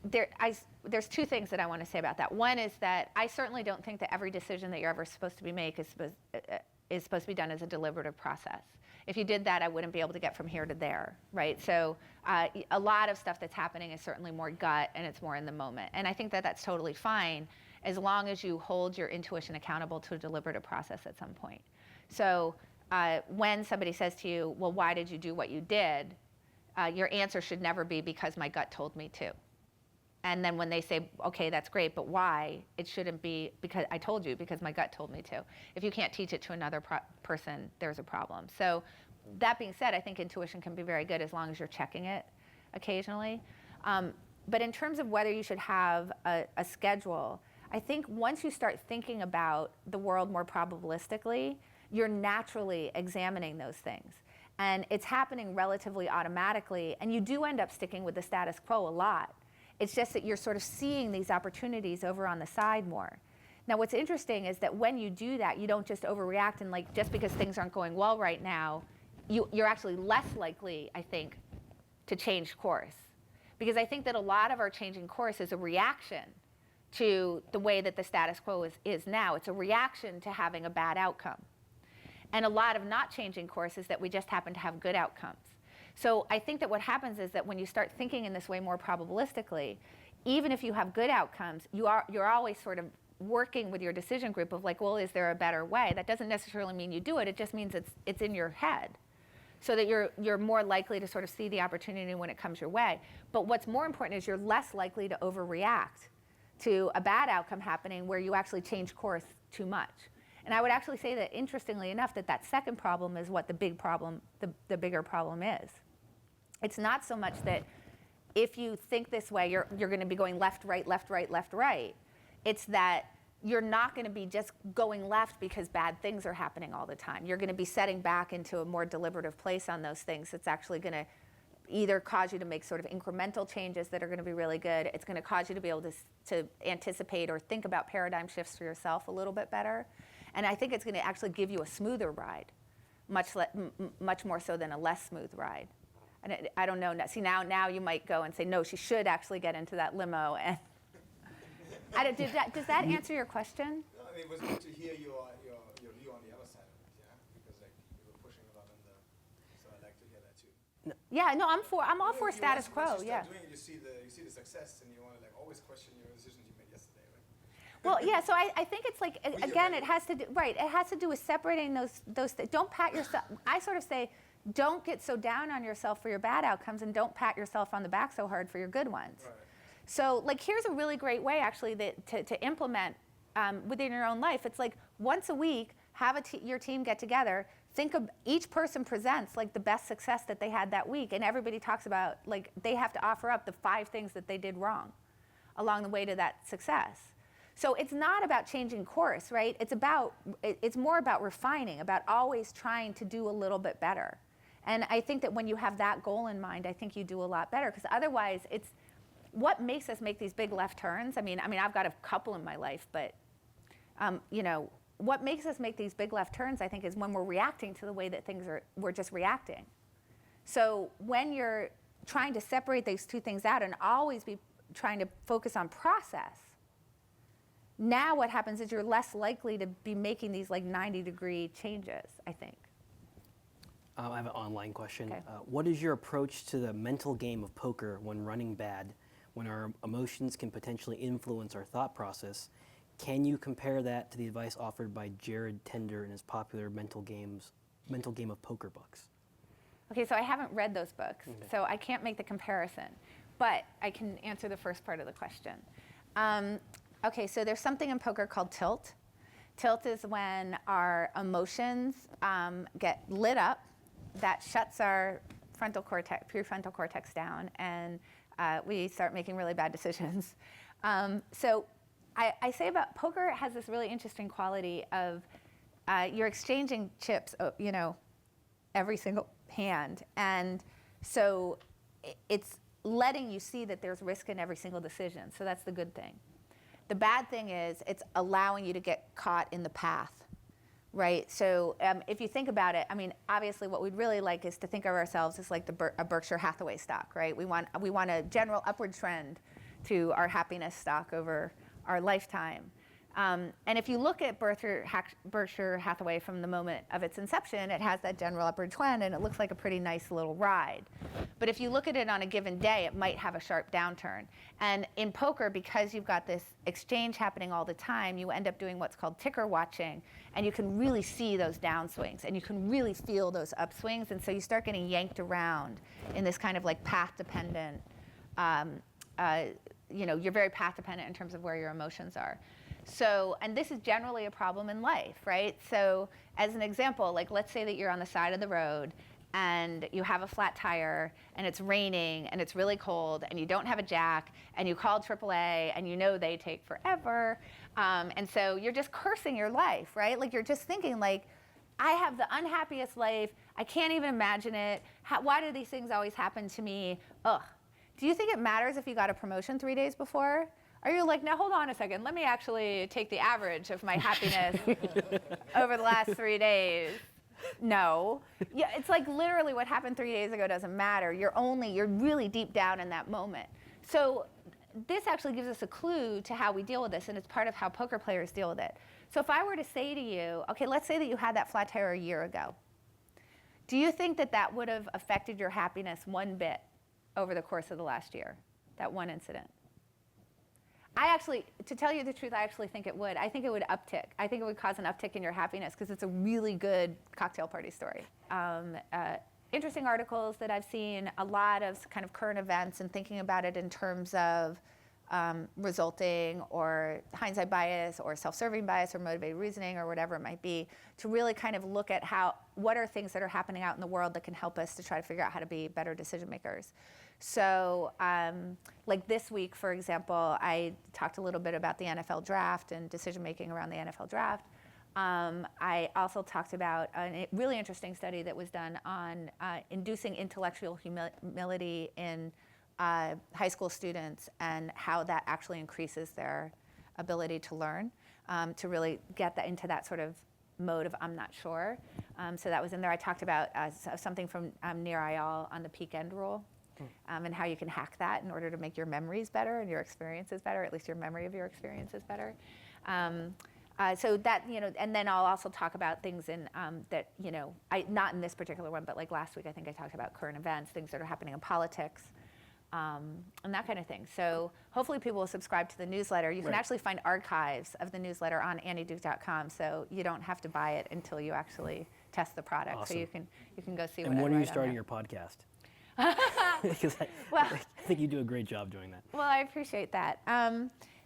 There's two things that I want to say about that. One is that I certainly don't think that every decision that you're ever supposed to be make is supposed to be done as a deliberative process. If you did that, I wouldn't be able to get from here to there, right? So a lot of stuff that's happening is certainly more gut and it's more in the moment. And I think that that's totally fine as long as you hold your intuition accountable to a deliberative process at some point. So when somebody says to you, well, why did you do what you did? Your answer should never be because my gut told me to. And then when they say, okay, that's great, but why? It shouldn't be because I told you, because my gut told me to. If you can't teach it to another person, there's a problem. So that being said, I think intuition can be very good as long as you're checking it occasionally. But in terms of whether you should have a schedule, I think once you start thinking about the world more probabilistically, you're naturally examining those things. And it's happening relatively automatically, and you do end up sticking with the status quo a lot. It's just that you're sort of seeing these opportunities over on the side more. Now, what's interesting is that when you do that, you don't just overreact and like, just because things aren't going well right now, you're actually less likely, I think, to change course. Because I think that a lot of our changing course is a reaction to the way that the status quo is now. It's a reaction to having a bad outcome. And a lot of not changing course is that we just happen to have good outcomes. So I think that what happens is that when you start thinking in this way more probabilistically, even if you have good outcomes, you're always sort of working with your decision group of like, well, is there a better way? That doesn't necessarily mean you do it. It just means it's in your head, so that you're more likely to sort of see the opportunity when it comes your way. But what's more important is you're less likely to overreact to a bad outcome happening where you actually change course too much. And I would actually say that, interestingly enough, that second problem is what the bigger problem is. It's not so much that if you think this way, you're going to be going left, right, left, right, left, right. It's that you're not going to be just going left because bad things are happening all the time. You're going to be setting back into a more deliberative place on those things. That's actually going to either cause you to make sort of incremental changes that are going to be really good. It's going to cause you to be able to anticipate or think about paradigm shifts for yourself a little bit better. And I think it's going to actually give you a smoother ride, much more so than a less smooth ride. And I don't know. See, now you might go and say, no, she should actually get into that limo. And does that answer your question? No, I mean, it was good to hear your view on the other side of it, yeah? Because like you were pushing a lot on so I'd like to hear that too. Yeah, no, I'm all for status quo. Once you yeah. start doing it, you see the success, and you want to like always question your decisions you made yesterday, right? Well, yeah. So I think it's like again, it has to do right. It has to do with separating those things. Don't pat yourself. I sort of say, don't get so down on yourself for your bad outcomes, and don't pat yourself on the back so hard for your good ones. Right. So like here's a really great way actually to implement within your own life. It's like once a week, have your team get together. Think of each person presents like the best success that they had that week, and everybody talks about like they have to offer up the 5 things that they did wrong along the way to that success. So it's not about changing course, right? It's more about refining, about always trying to do a little bit better. And I think that when you have that goal in mind, I think you do a lot better, because otherwise it's what makes us make these big left turns. I mean, I've got a couple in my life, but what makes us make these big left turns, I think, is when we're reacting to the way that we're just reacting. So when you're trying to separate those two things out and always be trying to focus on process, now what happens is you're less likely to be making these like 90-degree changes, I think. I have an online question. Okay. What is your approach to the mental game of poker when running bad, when our emotions can potentially influence our thought process? Can you compare that to the advice offered by Jared Tender in his popular mental game of poker books? Okay, so I haven't read those books, so I can't make the comparison, but I can answer the first part of the question. Okay, so there's something in poker called tilt. Tilt is when our emotions get lit up. That shuts our prefrontal cortex down, and we start making really bad decisions. So I say about poker, it has this really interesting quality of you're exchanging chips, every single hand. And so it's letting you see that there's risk in every single decision. So that's the good thing. The bad thing is it's allowing you to get caught in the path, right? So if you think about it, I mean, obviously what we'd really like is to think of ourselves as like a Berkshire Hathaway stock, right? We want a general upward trend to our happiness stock over our lifetime. And if you look at Berkshire Hathaway from the moment of its inception, it has that general upward trend, and it looks like a pretty nice little ride. But if you look at it on a given day, it might have a sharp downturn. And in poker, because you've got this exchange happening all the time, you end up doing what's called ticker watching, and you can really see those downswings, and you can really feel those upswings, and so you start getting yanked around in this kind of like path-dependent, you're very path-dependent in terms of where your emotions are. So, and this is generally a problem in life, right? So as an example, like let's say that you're on the side of the road and you have a flat tire and it's raining and it's really cold and you don't have a jack and you call AAA and you know they take forever. And so you're just cursing your life, right? Like you're just thinking like, I have the unhappiest life. I can't even imagine it. Why do these things always happen to me? Ugh. Do you think it matters if you got a promotion 3 days before? Are you like, now hold on a second, let me actually take the average of my happiness over the last 3 days? No. Yeah, it's like literally what happened 3 days ago doesn't matter. You're really deep down in that moment. So this actually gives us a clue to how we deal with this, and it's part of how poker players deal with it. So if I were to say to you, okay, let's say that you had that flat tire a year ago. Do you think that that would have affected your happiness one bit over the course of the last year, that one incident? To tell you the truth, I actually think it would. I think it would uptick. I think it would cause an uptick in your happiness because it's a really good cocktail party story. Interesting articles that I've seen, a lot of kind of current events and thinking about it in terms of resulting or hindsight bias or self-serving bias or motivated reasoning or whatever it might be, to really kind of look at what are things that are happening out in the world that can help us to try to figure out how to be better decision makers. So like this week, for example, I talked a little bit about the NFL draft and decision making around the NFL draft. I also talked about a really interesting study that was done on inducing intellectual humility in high school students and how that actually increases their ability to learn, to really get that into that sort of mode of I'm not sure. So that was in there. I talked about something from Nir Eyal on the peak end rule, and how you can hack that in order to make your memories better and your experiences better, at least your memory of your experiences better. So that, and then I'll also talk about things in that, not in this particular one, but like last week I think I talked about current events, things that are happening in politics, and that kind of thing. So hopefully people will subscribe to the newsletter. You can actually find archives of the newsletter on andyduke.com, so you don't have to buy it until you actually test the product. Awesome. So you can go see And what I when are you write on starting there. your podcast? Because Well, I think you do a great job doing that. Well, I appreciate that.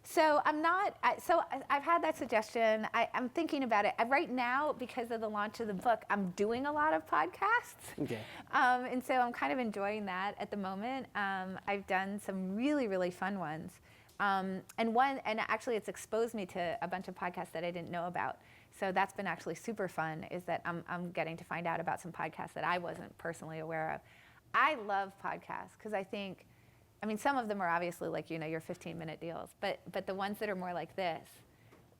So I've had that suggestion. I'm thinking about it. Right now, because of the launch of the book, I'm doing a lot of podcasts. Okay. And so I'm kind of enjoying that at the moment. I've done some really, really fun ones. And actually it's exposed me to a bunch of podcasts that I didn't know about. So that's been actually super fun, is that I'm getting to find out about some podcasts that I wasn't personally aware of. I love podcasts because some of them are obviously like, your 15-minute deals, but the ones that are more like this,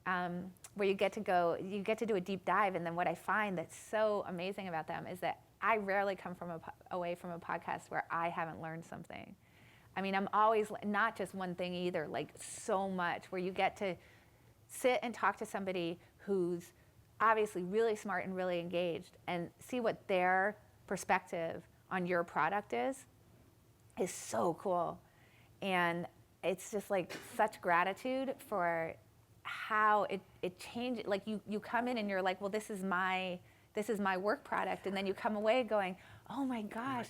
where you get to do a deep dive, and then what I find that's so amazing about them is that I rarely come away from a podcast where I haven't learned something. I'm always, not just one thing either, like so much, where you get to sit and talk to somebody who's obviously really smart and really engaged and see what their perspective on your product is so cool. And it's just like such gratitude for how it changed. Like you come in and you're like, well, this is my work product. And then you come away going, oh my gosh,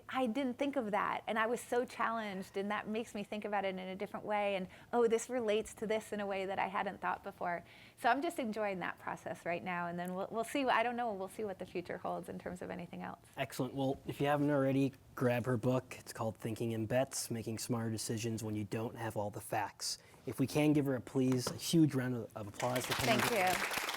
I didn't think of that. And I was so challenged, and that makes me think about it in a different way. And oh, this relates to this in a way that I hadn't thought before. So I'm just enjoying that process right now. And then we'll see. I don't know. We'll see what the future holds in terms of anything else. Excellent. Well, if you haven't already, grab her book. It's called Thinking in Bets, Making Smarter Decisions When You Don't Have All the Facts. If we can give her a huge round of applause for coming. Thank you.